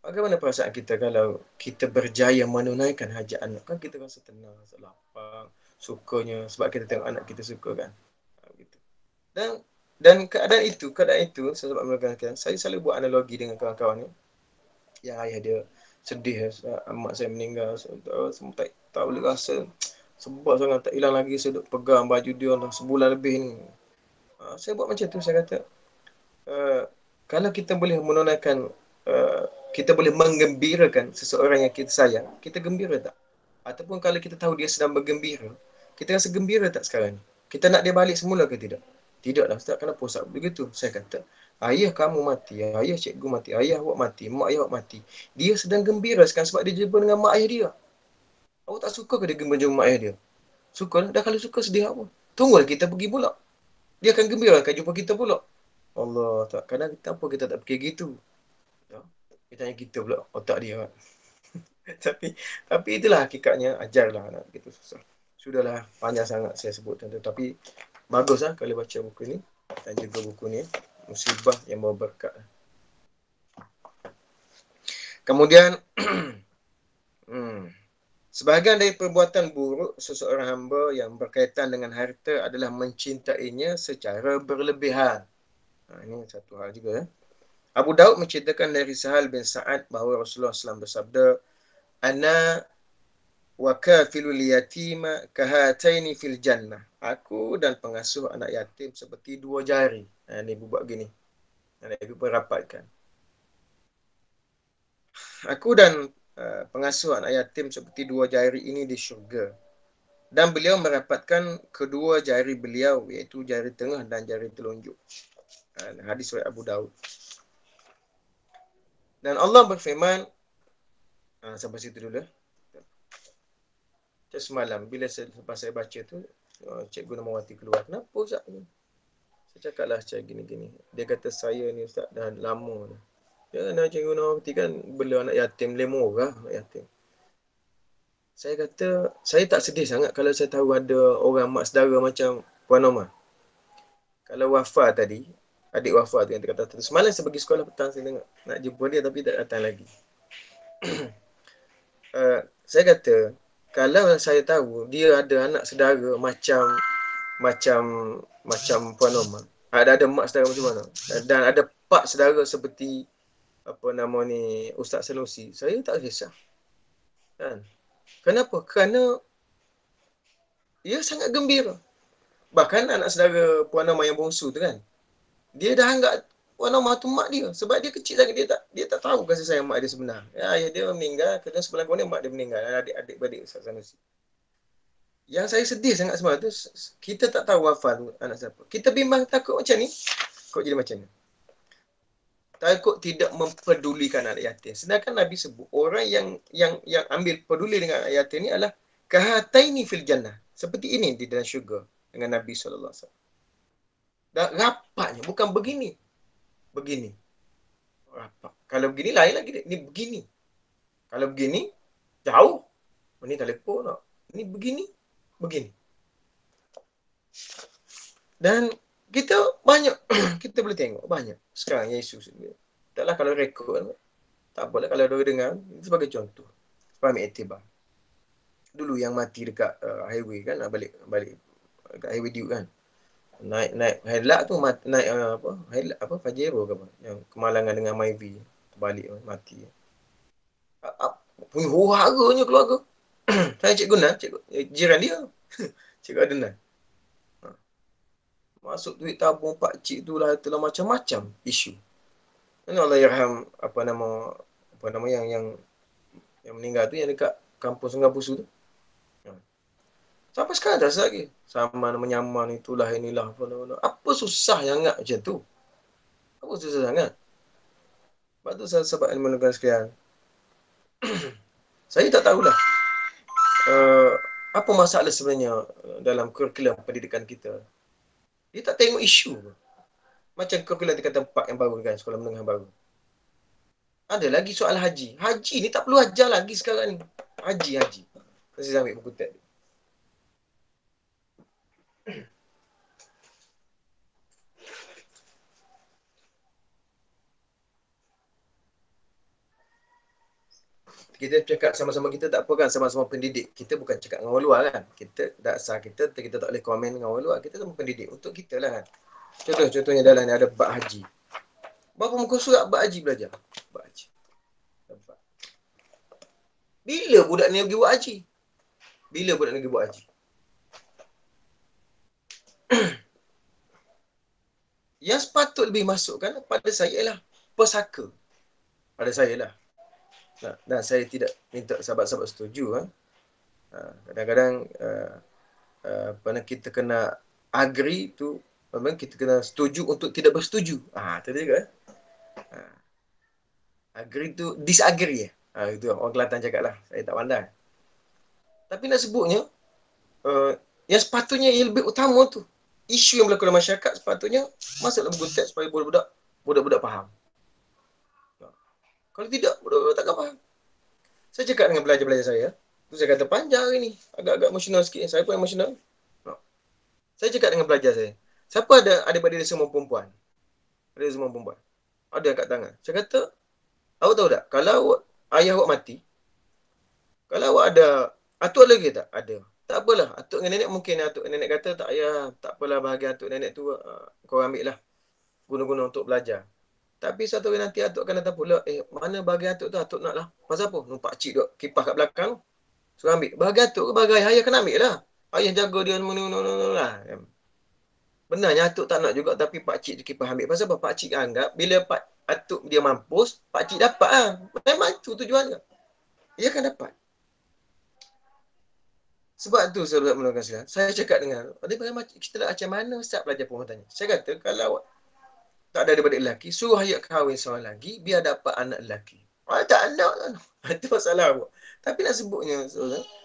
Bagaimana perasaan kita kalau kita berjaya menunaikan hajat anak? Kan kita rasa tenang, rasa lapang, sukanya sebab kita tengok anak kita suka kan. Gitu. Dan keadaan itu sebab melakukan, saya selalu buat analogi dengan kawan-kawan ni. Yang ayah dia sedih, mak saya meninggal, semua tak boleh rasa sebab sangat tak hilang lagi, saya duk pegang baju dia dah sebulan lebih ni. Saya buat macam tu, saya kata, kalau kita boleh menunaikan, kita boleh menggembirakan seseorang yang kita sayang, kita gembira tak? Ataupun kalau kita tahu dia sedang bergembira, kita rasa gembira tak sekarang ni? Kita nak dia balik semula ke tidak? Tidaklah Ustaz, kenapa Ustaz begitu? Saya kata, ayah kamu mati, ayah cikgu mati, ayah awak mati, mak ayah awak mati. Dia sedang gembira sekarang sebab dia jumpa dengan mak ayah dia. Awak tak suka ke dia gembira dengan mak ayah dia? Suka, dah kalau suka sedih apa? Tunggulah kita pergi pula. Dia akan gembira akan jumpa kita pula. Allah tak, kadang kenapa kita tak fikir gitu? Ya. Dia tanya kita pula, otak dia kan. tapi itulah hakikatnya, ajarlah anak kita susah. Sudahlah, panjang sangat saya sebut tentang, tapi baguslah kalau baca buku ni dan juga buku ni, Musibah yang Membawa Berkat. Kemudian sebahagian dari perbuatan buruk seseorang hamba yang berkaitan dengan harta adalah mencintainya secara berlebihan. Ini satu hal juga. Abu Daud menceritakan dari Sahal bin Sa'ad bahawa Rasulullah SAW bersabda, Ana wa kafilul yatima kahataini fil jannah. Aku dan pengasuh anak yatim seperti dua jari. Ini ibu buat gini. Ibu merapatkan. Aku dan pengasuh anak yatim seperti dua jari ini di syurga. Dan beliau merapatkan kedua jari beliau, iaitu jari tengah dan jari telunjuk. Hadis riwayat Abu Daud. Dan Allah berfirman, sampai situ dulu. Semalam, lepas saya baca tu, Cikgu Namawati keluar. Kenapa Ustaz? Saya cakaplah macam gini-gini. Dia kata saya ni Ustaz dah lama dah. Ya, Cikgu Namawati kan bela anak yatim, lemah orang anak yatim. Saya kata, saya tak sedih sangat kalau saya tahu ada orang mak saudara macam Puan Omar. Kalau Wafa tadi, adik Wafa tu yang kata tu. Semalam saya pergi sekolah petang, saya tengok nak jumpa dia tapi tak datang lagi. Saya kata, kalau saya tahu dia ada anak saudara macam Puan Omar, ada mak saudara macam mana, dan ada pak saudara seperti apa nama ni, Ustaz Sanusi, saya tak kisah. Kan? Kenapa? Kerana dia sangat gembira. Bahkan anak saudara Puan Omar yang bongsu tu kan, dia dah anggap Puan Omar tu mak dia. Sebab dia kecil sangat, dia tak tahu kasih sayang mak dia sebenar. Ya, ayah dia meninggal, kemudian sebulan kemudian mak dia meninggal. Adik-beradik Ustaz Sanusi. Yang saya sedih sangat semalam tu, kita tak tahu wafat tu anak siapa. Kita bimbang takut macam ni, kok jadi macam ni. Takut tidak mempedulikan anak yatim. Sedangkan Nabi sebut, orang yang ambil peduli dengan anak yatim ni adalah kahataini fil jannah. Seperti ini di dalam syurga dengan Nabi SAW. Dan rapatnya, bukan begini. Begini. Rapat. Kalau begini, lain lagi. Ini begini. Kalau begini, jauh. Ini telefon tak. Ini begini. Begini. Dan kita banyak, kita boleh tengok banyak sekarang Yesus. Taklah kalau rekod, tak apalah kalau dia dengar, sebagai contoh. Supaya ambil iktibar. Dulu yang mati dekat highway kan, balik dekat highway Duke kan. Naik headlight tu, naik headlight apa, Pajero ke apa, yang kemalangan dengan Myvi, terbalik mati. Punya haranya keluarga. Saya Cikgu Nan, jiran dia. Cikgu Adenan. Masuk duit tabung pakcik tu lah, itulah macam-macam isu. Ini Allah yarham apa nama yang meninggal tu, yang dekat kampung Sungai Busu tu. Sampai sekarang tak lagi. Saman menyaman itulah inilah apa susah yang nak macam tu? Apa susah sangat? Sebab tu sebab ilmu negara sekalian. Saya tak tahulah apa masalah sebenarnya dalam kurikulum pendidikan kita. Dia tak tengok isu. Macam kurikulum tingkatan 4 yang baru kan, sekolah menengah baru. Ada lagi soal haji. Haji ni tak perlu ajar lagi sekarang ni. Haji. Saya ambil buku teks. Kita cakap sama-sama, kita tak apa kan, sama-sama pendidik. Kita bukan cakap dengan orang luar kan. Kita dasar kita tak boleh komen dengan orang luar. Kita sama pendidik untuk kita lah kan. Contohnya dalam ni ada bab haji. Berapa muka surat bab haji belajar? Bab haji. Bila budak ni pergi buat haji? Bila budak ni pergi buat haji? Yang sepatut lebih masukkan pada saya ialah pesaka. Pada saya lah. Dan saya tidak minta sahabat-sahabat setuju. Kadang-kadang kita kena agree tu, kita kena setuju untuk tidak bersetuju. Itu dia kan? Agree tu disagree. Itu orang Kelantan cakap lah. Saya tak pandai. Tapi nak sebutnya, yang sepatutnya yang lebih utama tu, isu yang berlaku dalam masyarakat sepatutnya masuklah buku teks supaya budak-budak faham. Kalau tidak, budak-budak takkan faham. Saya cakap dengan pelajar-pelajar saya, tu saya kata panjang hari ni, agak-agak emosional sikit. Saya pun emosional. Saya cakap dengan pelajar saya, siapa ada adik-adik dia semua perempuan? Ada semua perempuan. Ada kat tangan. Saya kata, awak tahu tak, kalau ayah awak mati, kalau awak ada atuk lagi tak? Ada. Tak apalah, atuk dengan nenek mungkin atuk nenek kata tak payah, tak apalah bahagian atuk nenek tu kau ambil lah guna-guna untuk belajar. Tapi satu hari nanti atuk akan datang pula, mana bahagian atuk tu? Atuk nak lah. Pasal apa? Nampak cik duk kipas kat belakang. Suruh ambil. Bahagian atuk ke bahagian ayah kena ambil lah. Ayah jaga dia lah. Benarnya atuk tak nak juga, tapi pak cik kipas ambil. Pasal apa? Pak cik anggap bila pak atuk dia mampus, pak cik dapat lah. Memang itu tujuannya. Ia akan dapat. Sebab tu saya melakukan silat. Saya cakap dengan kita nak macam mana Ustaz pelajar perempuan tanya. Saya kata kalau tak ada adik lelaki, suruh ayat kahwin seorang lagi biar dapat anak lelaki. Tak anak. Itu masalah awak. Tapi nak sebutnya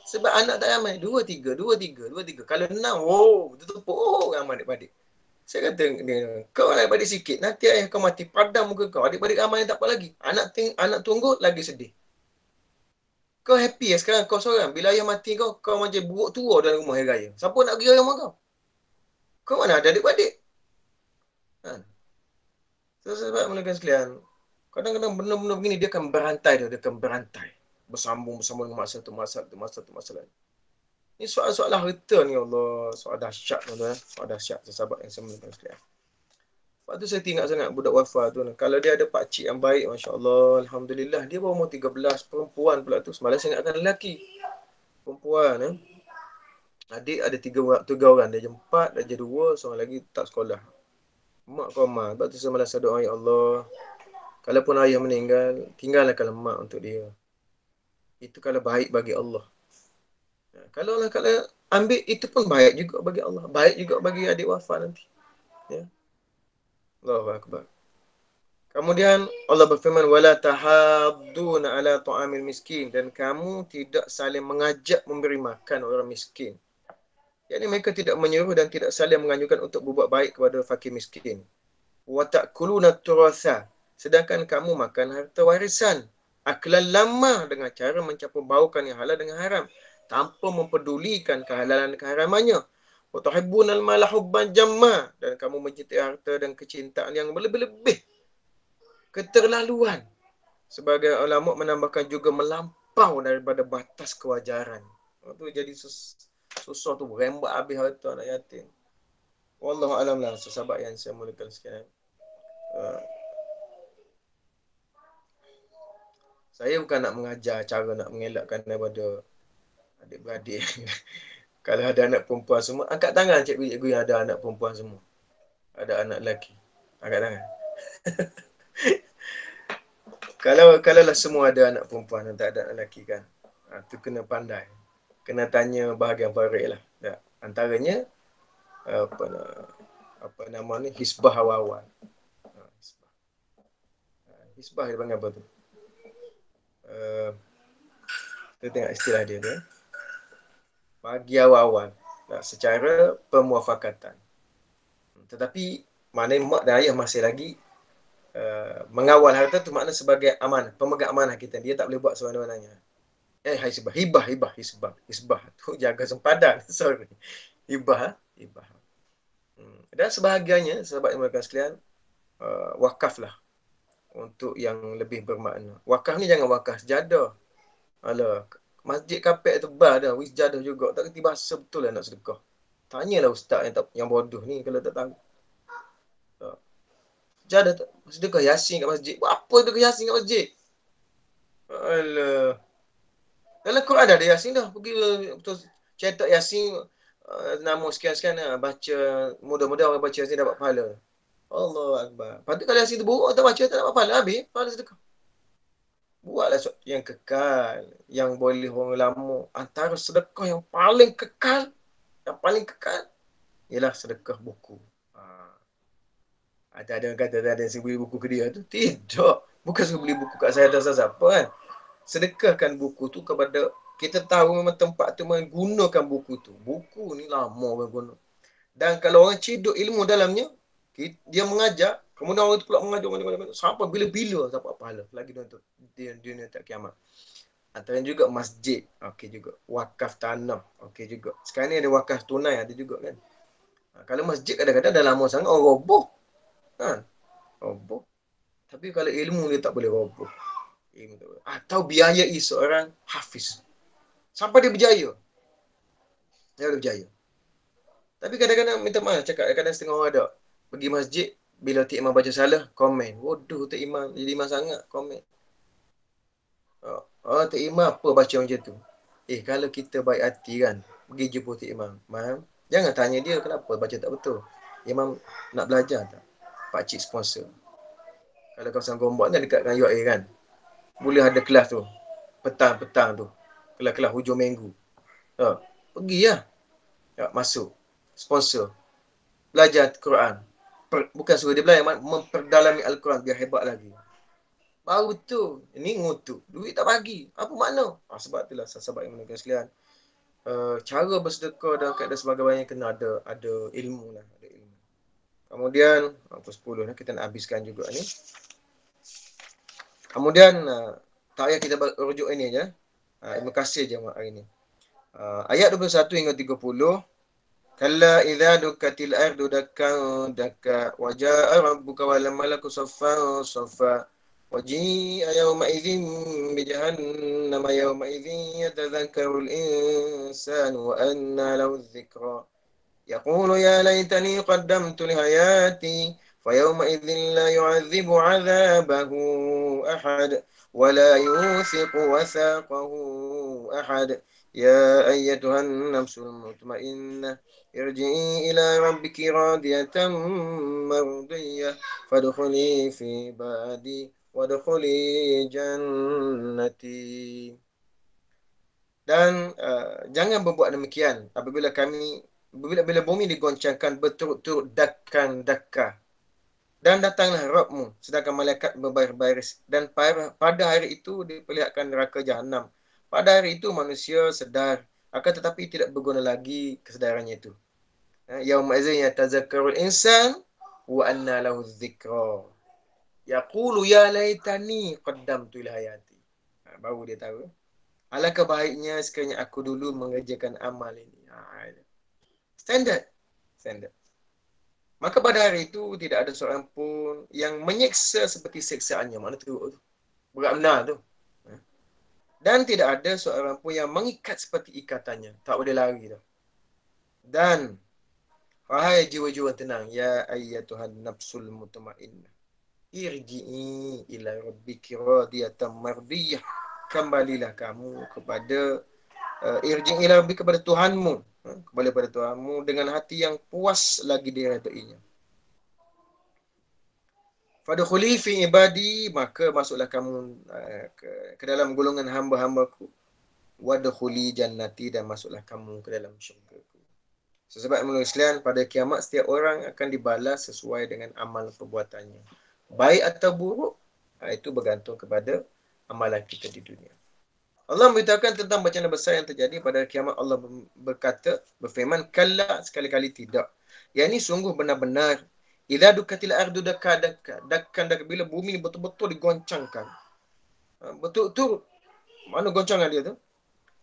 sebab anak tak ramai. 2, 3. Kalau 6, betul-betul ramai adik-adik. Saya kata dia, kau adik-adik sikit, nanti ayah kau mati padam muka kau. Adik-adik ramai tak apa lagi. Anak tunggu lagi sedih. Kau happy ya sekarang kau seorang. Bila ayah mati kau macam buruk tua dalam rumah hari raya. Siapa nak pergi rumah kau? Kau mana ada adik-adik? Sebab mulakan sekalian, kadang-kadang benda-benda begini dia akan berantai. Bersambung dengan masalah. Ini soal-soal harta ni Allah. Soal dahsyat tuan-tuan. Soal dahsyat sahabat yang saya mulakan sekalian. Sebab tu saya tengok sangat budak Wafa tu. Kalau dia ada pakcik yang baik, Masya Allah, Alhamdulillah. Dia baru umur 13, perempuan pula tu. Semalam saya ingatkan lelaki. Perempuan. Adik ada 3 orang. Dia 4, dia 2, seorang lagi tak sekolah. Mak koma. Sebab tu saya malas doa, Ya Allah. Kalaupun ayah meninggal, tinggalkan mak untuk dia. Itu kalau baik bagi Allah. Kalau ambil, itu pun baik juga bagi Allah. Baik juga bagi adik Wafa nanti. Ya. Allahu Akbar. Kemudian Allah berfirman, wala tahadduna ala ta'amil miskin, dan kamu tidak saling mengajak memberi makan orang miskin. Yakni mereka tidak menyuruh dan tidak saling menganjurkan untuk berbuat baik kepada fakir miskin. Wa ta'kuluna turatha, sedangkan kamu makan harta warisan. Aklan lama, dengan cara mencampur baukan yang halal dengan haram tanpa mempedulikan kehalalan dan keharamannya. Wa tuhibbunal mala hubban jamma, dan kamu mencintai harta dan kecintaan yang berlebih-lebih, keterlaluan. Sebagai ulama menambahkan juga melampau daripada batas kewajaran. Itu jadi susah tu, berembak habis harta anak yatim. Wallahu alam lah, sahabat yang saya mulakan sekian. Saya bukan nak mengajar cara nak mengelakkan daripada adik-beradik. Kalau ada anak perempuan semua, angkat tangan cikgu-cikgu yang ada anak perempuan semua. Ada anak lelaki, angkat tangan. Kalau lah semua ada anak perempuan dan tak ada anak lelaki kan, tu kena pandai. Kena tanya bahagian farik lah. Antaranya apa nama ni, hisbah awal-awal. Hisbah dia panggil apa tu? Kita tengok istilah dia tu. Bagi awal-awal secara pemuafakatan. Tetapi Maknanya mak dan ayah masih lagi mengawal harta tu, makna sebagai amanah, pemegang amanah kita. Dia tak boleh buat semena-menanya. Hai hibah, hisbah tu jaga sempadan. Sorry. Hibah. Dan sebahagiannya, sahabat yang berkata sekalian, wakaf lah untuk yang lebih bermakna. Wakaf ni jangan wakaf sejadah. Alah, masjid kapek tebal dah, wisjadah juga. Tak kerti bahasa betul lah nak sedekah. Tanyalah ustaz yang bodoh ni kalau tak tahu. Sejadah tak, sedekah Yasin kat masjid. Buat apa sedekah Yasin kat masjid? Alah. Dalam Quran ada Yasin dah. Pergi betul cetak Yasin, nama sekian-sekian, baca, mudah-mudahan orang baca Yasin dapat pahala. Allah Akbar. Patut kalau Yasin tu buruk, tak baca tak dapat pahala, habis pahala sedekah. Buatlah sesuatu yang kekal, yang boleh orang lama. Antara sedekah yang paling kekal, ialah sedekah buku. Ada yang kata ada yang beli buku ke dia tu. Tidak. Bukan suruh beli buku kat saya dan siapa kan. Sedekahkan buku tu kepada, kita tahu memang tempat tu menggunakan buku tu. Buku ni lama orang guna. Dan kalau orang ciduk ilmu dalamnya, dia mengajar, kemudian orang tu pula mengajar sampai bila-bila dapat pahala. Lagi dunia tak kiamat. Antara juga masjid, okey juga. Wakaf tanah, okey juga. Sekarang ni ada wakaf tunai, ada juga kan. Kalau masjid kadang-kadang dah lama sangat orang roboh. Kan? Roboh. Tapi kalau ilmu dia tak boleh roboh. Atau biayai seorang hafiz sampai dia berjaya. Dia boleh berjaya. Tapi kadang-kadang minta maaf cakap, kadang-kadang setengah orang ada pergi masjid, bila Tok Imam baca salah, komen. Bodoh Tok Imam, jadi imam sangat, komen. Tok Imam apa baca macam tu? Kalau kita baik hati kan, pergi jumpa Tok Imam. Jangan tanya dia kenapa baca tak betul. Imam nak belajar tak? Pakcik sponsor. Kalau kawasan Gombak kan dekat dengan UAE kan. Boleh ada kelas tu. Petang-petang tu. Kelas-kelas hujung minggu. Pergi lah. Masuk. Sponsor. Belajar Quran. Bukan suruh dia belajar, memperdalami Al-Quran biar hebat lagi. Baru betul. Ini ngutuk. Duit tak bagi. Apa makna? Sebab itulah sahabat yang menekan sekalian. Cara bersedekah dan keadaan sebagainya kena ada ilmu lah. Ada ilmu. Kemudian, pukul 10 kita nak habiskan juga ni. Kemudian, tak payah kita rujuk ini aja. Terima kasih je hari ni. Ayat 21 hingga 30. Kalla idza dukkatil ardu dakkan dakka wa jaa rabbuka wal malaku saffan saffa wa ji'a yawma idzin bi jahannama yawma idzin yatadhakkarul insanu wa anna lahu dzikra yaqulu ya laitani qaddamtu li hayati fayawma idzin la yu'adzibu 'adzabahu ahad wa la yuthiqu wathaqahu ahad ya ayyatuhan nafsul mutmainnah irji'i ila rabbiki radiyatan mardiyah fadkhuli fi ibadi wadkhuli jannati. Dan jangan berbuat demikian apabila bumi digoncangkan berturut-turut dakkan. Dan datanglah Rabbmu sedangkan malaikat berbaris-baris. Dan pada hari itu diperlihatkan neraka Jahannam. Pada hari itu manusia sedar, akan tetapi tidak berguna lagi kesedarannya itu. Yauma idzin yatazakkarul insan wa anna lahu dzikra. Yaqulu ya laitani qaddamtu ila hayati. Baru dia tahu. Alangkah baiknya sekiranya aku dulu mengerjakan amal ini. Standard. Maka pada hari itu tidak ada seorang pun yang menyeksa seperti seksaannya. Mana teruk tu. Berat benar tu. Dan tidak ada seorang pun yang mengikat seperti ikatannya. Tak boleh lari tu. Dan wahai jiwa-jiwa tenang, ya ayyatuhan nafsul mutmainnah. Irji'i ila rabbiki radiyatan mardiyah. Kembalilah kamu kepada irji'i ila rabbika, kepada Tuhanmu. Kembali kepada Tuhanmu dengan hati yang puas lagi diredainya. Fadkhuli fi ibadi, maka masuklah kamu ke dalam golongan hamba-hambaku. Wadkhuli jannati, dan masuklah kamu ke dalam syurgaku. Sebab menurut Islam, pada kiamat setiap orang akan dibalas sesuai dengan amal perbuatannya. Baik atau buruk, itu bergantung kepada amalan kita di dunia. Allah memberitahukan tentang bencana besar yang terjadi pada kiamat. Allah berfirman, kalla, sekali-kali tidak. Yang ini sungguh benar-benar Ila dukatil ardu dakka dakka. Dakkan dakka. Bila bumi ni betul-betul digoncangkan. Betul-betul. Mana goncangan dia tu?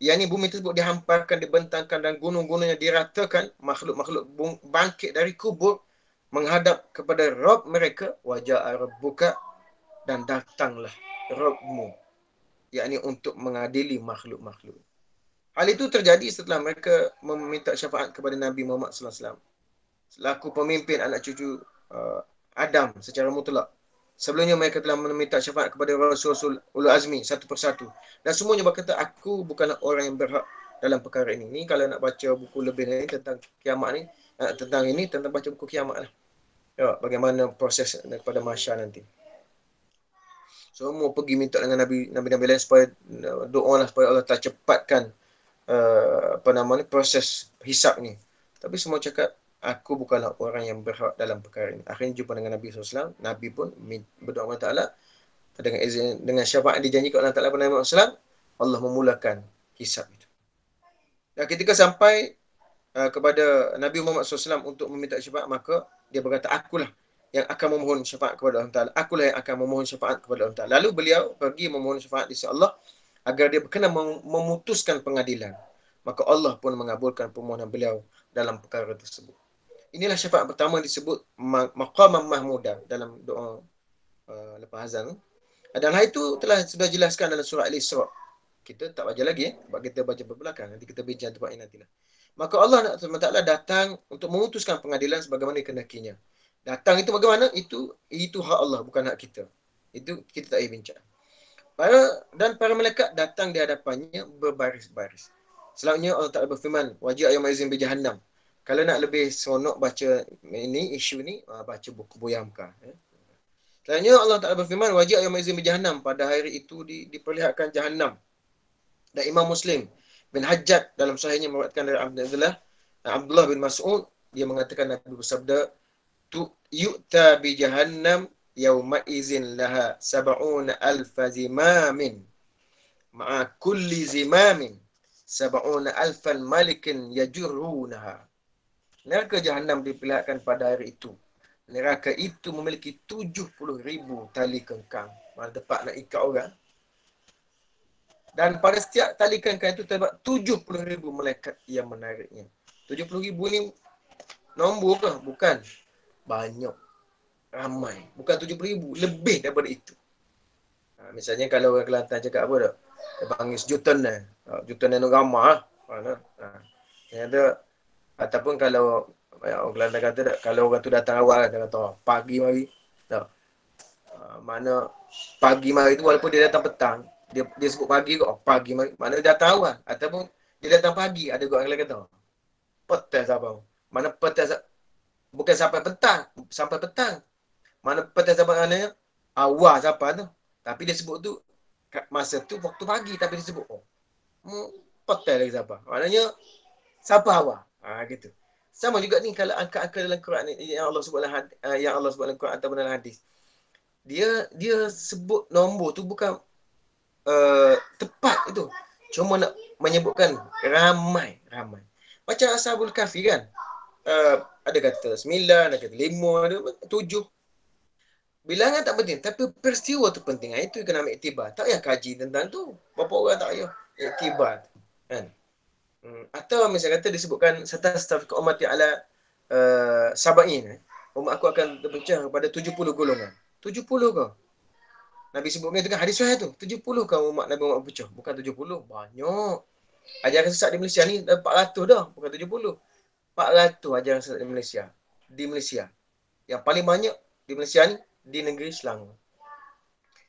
Yang ni bumi tersebut dihamparkan, dibentangkan dan gunung-gunungnya diratakan. Makhluk-makhluk bangkit dari kubur menghadap kepada Rabb mereka. Waja'a rabbuka, dan datanglah Rabbmu. Yakni untuk mengadili makhluk-makhluk. Hal itu terjadi setelah mereka meminta syafaat kepada Nabi Muhammad SAW selaku pemimpin anak cucu Adam secara mutlak. Sebelumnya mereka telah meminta syafaat kepada Rasul-Rasul Ulul Azmi satu persatu. Dan semuanya berkata, aku bukanlah orang yang berhak dalam perkara ini. Ni kalau nak baca buku lebih ni tentang kiamat ni, tentang baca buku kiamat lah. Ya, bagaimana proses daripada mahsyar nanti. Semua pergi minta dengan Nabi-Nabi lain supaya doa lah supaya Allah tak cepatkan proses hisab ni. Tapi semua cakap, aku bukanlah orang yang berhak dalam perkara ini. Akhirnya jumpa dengan Nabi SAW. Nabi pun berdoa kepada Allah dengan izin, dengan syafaat dijanjikan Allah Ta'ala kepada Nabi SAW, Allah memulakan hisab itu. Dan ketika sampai kepada Nabi Muhammad SAW untuk meminta syafaat, maka dia berkata, akulah yang akan memohon syafaat kepada Allah Ta'ala. Akulah yang akan memohon syafaat kepada Allah Ta'ala. Lalu beliau pergi memohon syafaat di sisi Allah agar dia berkenan memutuskan pengadilan. Maka Allah pun mengabulkan permohonan beliau dalam perkara tersebut. Inilah syafaat pertama disebut Maqamah Mahmudah dalam doa lepas azan. Dan hal itu sudah jelaskan dalam surah Al-Isra. Kita tak baca lagi sebab kita baca berbelakang. Nanti kita bincang tempat ini nantilah. Maka Allah SWT datang untuk memutuskan pengadilan sebagaimana dikehendakinya. Datang itu bagaimana? Itu hak Allah, bukan hak kita. Itu kita tak payah bincang. Dan para malaikat datang di hadapannya berbaris-baris. Selanjutnya Allah Ta'ala berfirman, wajib ayam izin bijahannam. Kalau nak lebih seronok baca ini, isu ni, baca buku Buya Hamka. Selanjutnya Allah Ta'ala berfirman, wajib ayam izin bijahannam. Pada hari itu diperlihatkan jahannam. Dan Imam Muslim bin Hajjaj dalam sahihnya meriwayatkan dari Abdullah bin Mas'ud, dia mengatakan Nabi bersabda, yu'ta bi jahannam yawma izin laha sab'una alfa zimamin ma'a kulli zimamin sab'una alfan malikin yajurrunaha. Neraka jahannam diperlihatkan pada hari itu. Neraka itu memiliki 70,000 tali kengkang. Mana tempat nak ikat orang. Dan pada setiap tali kengkang itu terdapat 70,000 malaikat yang menariknya. 70,000 ni nombor ke? Bukan. Banyak. Ramai. Bukan 70,000. Lebih daripada itu. Misalnya kalau orang Kelantan cakap apa tak? Dia panggil sejuta ni. Juta ni ramah lah. Ternyata, ataupun kalau orang Kelantan kata tak, kalau orang tu datang awal, dia kata pagi mari. Tak. Mana pagi mari tu walaupun dia datang petang, dia sebut pagi kot, pagi mari. Mana dia datang awal. Ataupun dia datang pagi, ada orang yang kata petang sampai. Mana petang, bukan sampai petang, sampai petang. Mana petang sampai maknanya awal sampai tu. Tapi dia sebut tu masa tu waktu pagi, tapi dia sebut petang lagi sampai. Maknanya sampai awal. Gitu. Sama juga ni kalau angka-angka dalam Quran ni yang Allah sebut dalam Quran atau dalam hadis. Dia sebut nombor tu bukan tepat itu. Cuma nak menyebutkan ramai. Macam Ashabul Kahfi kan. Ada kata 9, ada kata 5, ada 7. Bilangan tak penting, tapi peristiwa tu penting. Itu kena ambil iktibar. Tak payah kaji tentang tu. Berapa orang tak payah iktibar. Kan? Atau misalnya kata disebutkan satastafika ummati ala sab'in. Umat aku akan terpecah kepada 70 golongan. 70 kau. Nabi sebutkan itu kan hadis sahih tu. 70 kau umat Nabi Muhammad pecah. Bukan 70. Banyak. Ajaran sesat di Malaysia ni 400 dah. Bukan 70. 400 ajaran sesat di Malaysia. Di Malaysia. Yang paling banyak di Malaysia ni di negeri Selangor.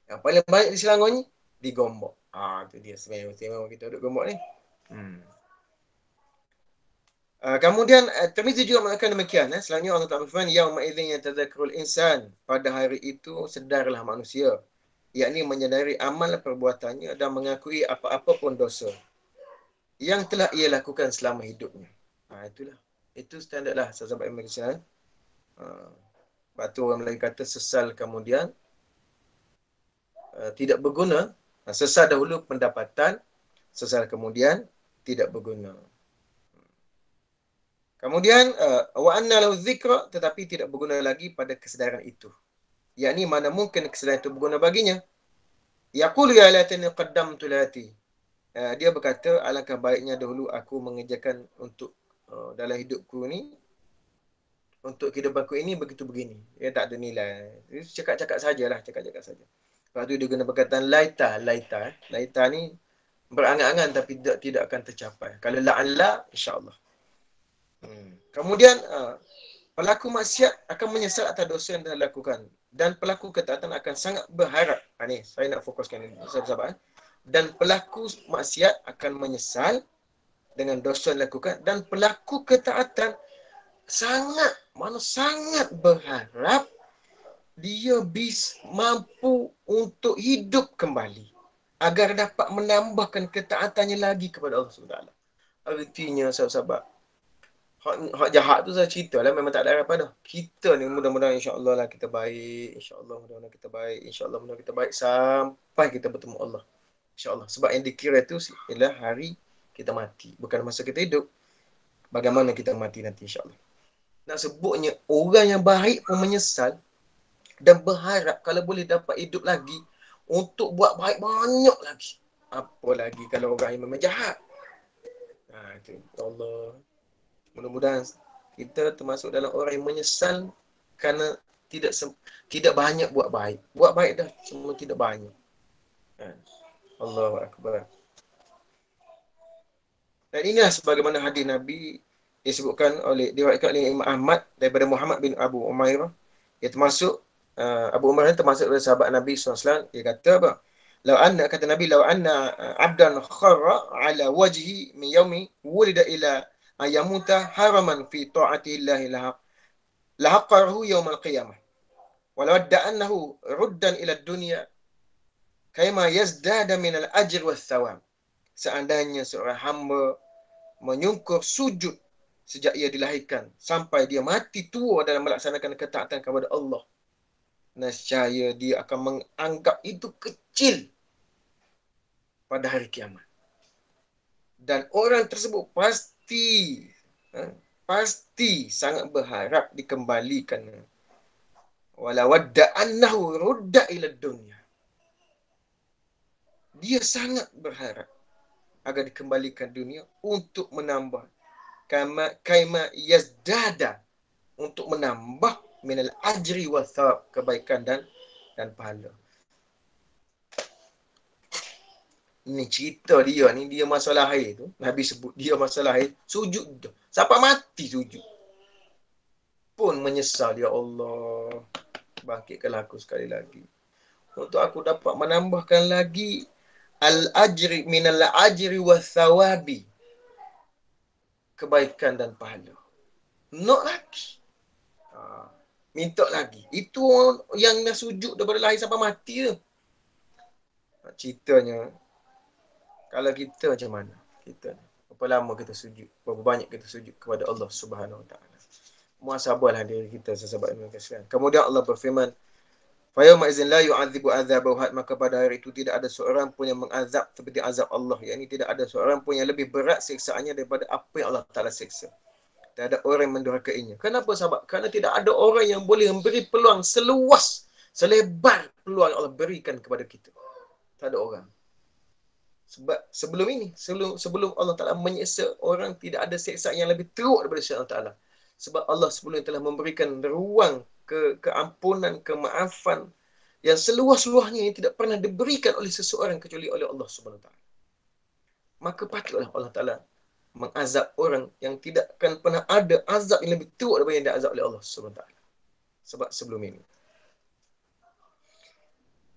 Yang paling banyak di Selangor ni di Gombak. Tu dia sebenarnya kita duduk Gombak ni. Kemudian Tirmizi juga mengatakan demikian. Selanjutnya Allah Ta'ala berfirman, yauma idzin yatadhakkarul insan. Pada hari itu sedarlah manusia, yakni menyadari amal perbuatannya dan mengakui apa-apa pun dosa yang telah ia lakukan selama hidupnya. Itulah. Itu standard lah sahabat Malaysia. Lepas tu orang Melayu kata sesal kemudian tidak berguna. Sesal dahulu pendapatan, sesal kemudian tidak berguna. Kemudian wa anna lahu dzikra, tetapi tidak berguna lagi pada kesedaran itu. Yakni mana mungkin kesedaran itu berguna baginya. Yaqulu ya laitani qaddamtu lati. Dia berkata, alangkah baiknya dahulu aku mengerjakan untuk dalam hidupku ni, untuk kehidupanku ini begitu begini. Dia tak ada nilai. Dia cakap-cakap sajalah, cakap-cakap saja. Lepas tu dia guna perkataan laita. Laita ni berangan-angan tapi tidak akan tercapai. Kalau la'alla, insya-Allah. Kemudian pelaku maksiat akan menyesal atas dosa yang telah dilakukan, dan pelaku ketaatan akan sangat berharap. Ni saya nak fokuskan ini, sahabat-sahabat. Dan pelaku maksiat akan menyesal dengan dosa yang dilakukan, dan pelaku ketaatan sangat berharap dia mampu untuk hidup kembali agar dapat menambahkan ketaatannya lagi kepada Allah SWT. Artinya sahabat-sahabat, hak jahat tu saya cerita lah, memang tak ada harapan dah. Kita ni mudah-mudahan insya-Allah lah kita baik, insya-Allah mudah-mudahan kita baik, insya-Allah mudah-mudahan kita baik sampai kita bertemu Allah. Insya-Allah. Sebab yang dikira itu ialah hari kita mati, bukan masa kita hidup. Bagaimana kita mati nanti insya-Allah. Nak sebutnya orang yang baik pun menyesal dan berharap kalau boleh dapat hidup lagi untuk buat baik banyak lagi. Apa lagi kalau orang yang memang jahat. Itu Allah. Mudah-mudahan kita termasuk dalam orang yang menyesal kerana tidak banyak buat baik. Buat baik dah, cuma tidak banyak. Allahu Akbar. Dan inilah sebagaimana hadis Nabi disebutkan diriwayatkan oleh Imam Ahmad daripada Muhammad bin Abu Umairah. Ia termasuk Abu Umairah termasuk dari sahabat Nabi SAW. Dia kata apa? Kata Nabi, lau anna abdan kharra ala wajhi min yaumi wulida ila ayamuta haraman fi ta'atillahi lahaqarahu yawmal qiyamah. Walau adda'annahu ruddan ila dunya kaima yazdada minal ajr was thawab. Seandainya seorang hamba menyungkur sujud sejak ia dilahirkan sampai dia mati tua dalam melaksanakan ketaatan kepada Allah, nescaya dia akan menganggap itu kecil pada hari kiamat. Dan orang tersebut pasti sangat berharap dikembalikan. Walau wadda annahu rudda ila dunya. Dia sangat berharap agar dikembalikan dunia untuk menambah kaima yazdada, untuk menambah minal ajri wa thawab, kebaikan dan pahala. Ini cerita dia ni, dia masa lahir tu, Nabi sebut dia masa lahir sujud tu. Sampai mati sujud. Pun menyesal, ya Allah, bangkitkanlah aku sekali lagi untuk aku dapat menambahkan lagi al-ajri minal ajri wa thawabi, kebaikan dan pahala. Nak lagi. Minta lagi. Itu yang dah sujud daripada lahir sampai mati tu. Ceritanya, kalau kita macam mana? Kita berapa lama kita sujud? Berapa banyak kita sujud kepada Allah Subhanahu Wa Taala? Muhasabahlah diri kita, sahabat dan kasihan. Kemudian Allah berfirman, fa yawma idzin la yu'adzibu 'adzabahu ahad, maka pada hari itu tidak ada seorang pun yang mengazab seperti azab Allah. Yakni tidak ada seorang pun yang lebih berat siksaannya daripada apa yang Allah Taala siksa. Tak ada orang yang mendurhakainya. Kenapa sahabat? Kerana tidak ada orang yang boleh memberi peluang selebar peluang yang Allah berikan kepada kita. Tak ada orang. Sebab sebelum Allah Ta'ala menyiksa orang, tidak ada siksaan yang lebih teruk daripada siksaan Allah Ta'ala. Sebab Allah sebelum telah memberikan ruang keampunan, kemaafan yang seluas-luasnya yang tidak pernah diberikan oleh seseorang kecuali oleh Allah Subhanahu Wa Ta'ala. Maka patutlah Allah Ta'ala mengazab orang yang tidak akan pernah ada azab yang lebih teruk daripada yang diazab oleh Allah Subhanahu Wa Ta'ala. Sebab sebelum ini.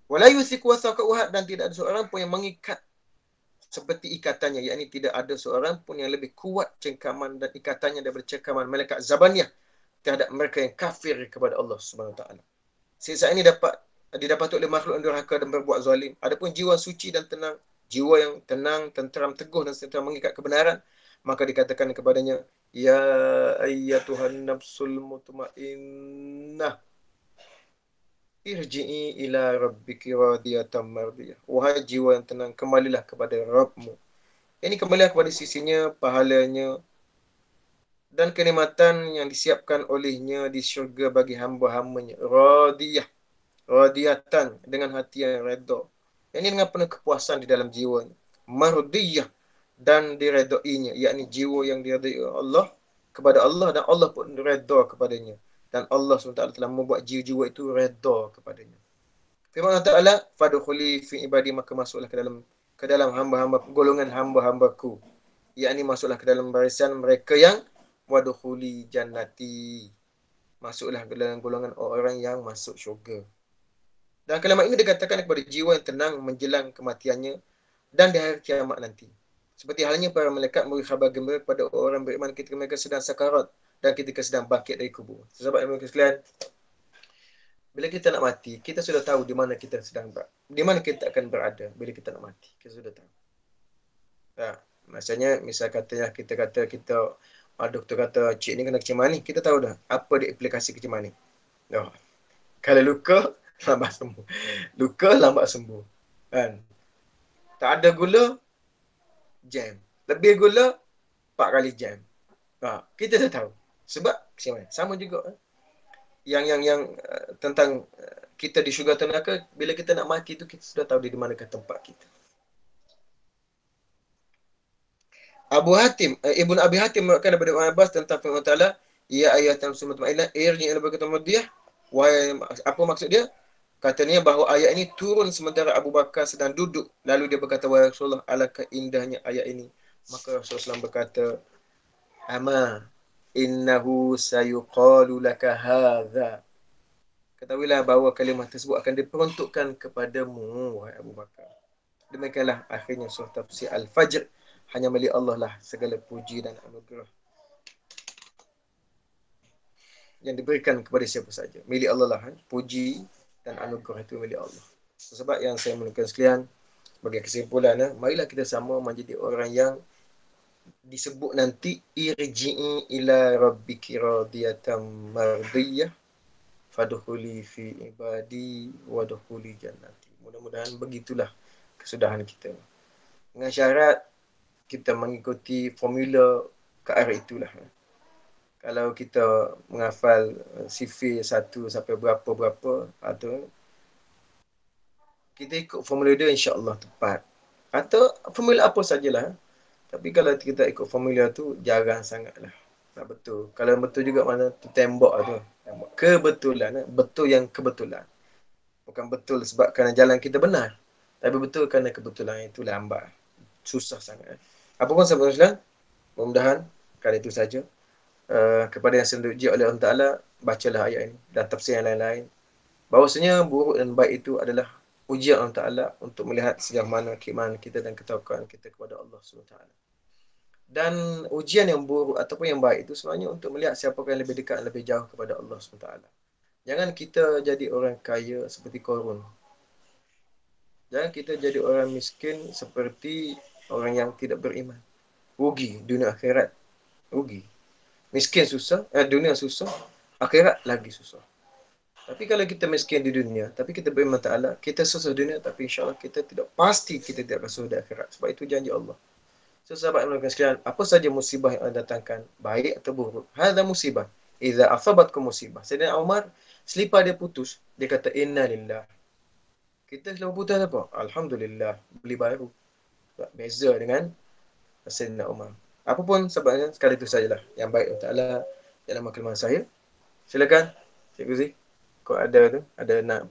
Wala yuthiqu wathaqahu ahad, dan tidak ada seorang pun yang mengikat seperti ikatannya, yakni tidak ada seorang pun yang lebih kuat cengkaman dan ikatannya daripada cengkaman malaikat Zabaniyah terhadap mereka yang kafir kepada Allah Subhanahu Wa Taala. Siksaan ini didapati oleh makhluk yang durhaka dan berbuat zalim. Adapun jiwa suci dan tenang, jiwa yang tenang, tenteram, teguh dan sentiasa mengikat kebenaran, maka dikatakan kepadanya, ya ayyatuhan nafsul mutmainnah, irji'i ila rabbiki radiyatan mardiyah. Wahai jiwa yang tenang, kembalilah kepada Rabbmu. Ini kembalilah kepada sisinya, pahalanya dan kenikmatan yang disiapkan olehnya di syurga bagi hamba-hambanya. Radiyah, radiyatan, dengan hati yang redha. Yang ini dengan penuh kepuasan di dalam jiwanya. Mardiyah, dan diredainya, yakni jiwa yang diredai Allah kepada Allah, dan Allah pun redha kepadanya. Dan Allah SWT telah membuat jiwa-jiwa itu redha kepadanya. Firman Allah Ta'ala, fadkhuli fi ibadi, maka masuklah ke dalam hamba-hamba, golongan hamba-hambaku. Yakni masuklah ke dalam barisan mereka yang wadkhuli jannati. Masuklah ke dalam golongan orang yang masuk syurga. Dan kalimat ini dikatakan kepada jiwa yang tenang menjelang kematiannya dan di hari kiamat nanti. Seperti halnya para malaikat memberi khabar gembira kepada orang beriman ketika mereka sedang sakarat dan ketika sedang bangkit dari kubur. Sahabat yang sekalian, bila kita nak mati, kita sudah tahu di mana kita di mana kita akan berada bila kita nak mati. Kita sudah tahu. Maksudnya, misal katanya doktor kata cik ni kena kecil manis, kita tahu dah apa dia aplikasi kecil manis. Kalau luka, lambat sembuh. Luka, lambat sembuh. Kan? Tak ada gula, jam. Lebih gula, 4 kali jam. Kita dah tahu. Sebab, sama juga. Yang tentang kita di syurga atau neraka, bila kita nak mati tu, kita sudah tahu di manakah tempat kita. Ibn Abi Hatim mengatakan daripada Ibn Abbas tentang firman Ta'ala, ya ayatan mutmainnah irji' ila rabbika tamudiyah. Apa maksud dia? Katanya bahawa ayat ini turun sementara Abu Bakar sedang duduk. Lalu dia berkata, wahai Rasulullah, alangkah indahnya ayat ini. Maka Rasulullah berkata, ama innahu sayuqalu laka hadha. Ketahuilah bahawa kalimah tersebut akan diperuntukkan kepadamu, wahai Abu Bakar. Demikianlah akhirnya surah tafsir Al-Fajr. Hanya milik Allah lah segala puji dan anugerah yang diberikan kepada siapa saja. Milik Allah lah. Puji dan anugerah itu milik Allah. Sebab yang saya menekan sekalian, bagi kesimpulan, marilah kita sama menjadi orang yang disebut nanti irji'i ila rabbiki radiyatan mardiyah fadkhuli fi ibadi wadkhuli jannati. Mudah-mudahan begitulah kesudahan kita. Dengan syarat kita mengikuti formula ke arah itulah. Kalau kita menghafal sifir 1 sampai berapa-berapa, atau kita ikut formula dia, insya-Allah tepat. Atau formula apa sajalah. Tapi kalau kita ikut formula tu, jarang sangatlah. Tak betul. Kalau betul juga mana tu tembok tu. Kebetulan. Betul yang kebetulan. Bukan betul sebab kerana jalan kita benar. Tapi betul kerana kebetulan itu lambat. Susah sangat. Apa pun sahabat-sahabat, mudah-mudahan kali itu saja. Kepada yang sedang diuji oleh Allah Ta'ala, bacalah ayat ini dan tafsir yang lain-lain. Bahawasanya buruk dan baik itu adalah ujian Allah Ta'ala untuk melihat sejauh mana keimanan kita dan ketawakan kita kepada Allah SWT. Dan ujian yang buruk ataupun yang baik itu sebenarnya untuk melihat siapa yang lebih dekat dan lebih jauh kepada Allah SWT. Jangan kita jadi orang kaya seperti Qarun. Jangan kita jadi orang miskin seperti orang yang tidak beriman. Rugi dunia akhirat. Rugi. Miskin susah, dunia susah, akhirat lagi susah. Tapi kalau kita miskin di dunia, tapi kita beriman Ta'ala, kita susah dunia, tapi insyaAllah kita tidak, pasti kita tidak akan susah di akhirat. Sebab itu janji Allah. So, sahabat yang melakukan sekalian, apa saja musibah yang anda datangkan, baik atau buruk, hadha musibah. Iza asabatkum musibah. Sayyidina Umar, selipar dia putus, dia kata, inna lillah. Kita selipar putus apa? Alhamdulillah, beli baru. Beza dengan Sayyidina Umar. Apapun sebabnya, sekali itu sajalah yang baik Allah Ta'ala dalam maklumat saya. Silakan, Cikgu Zee. Kau ada nak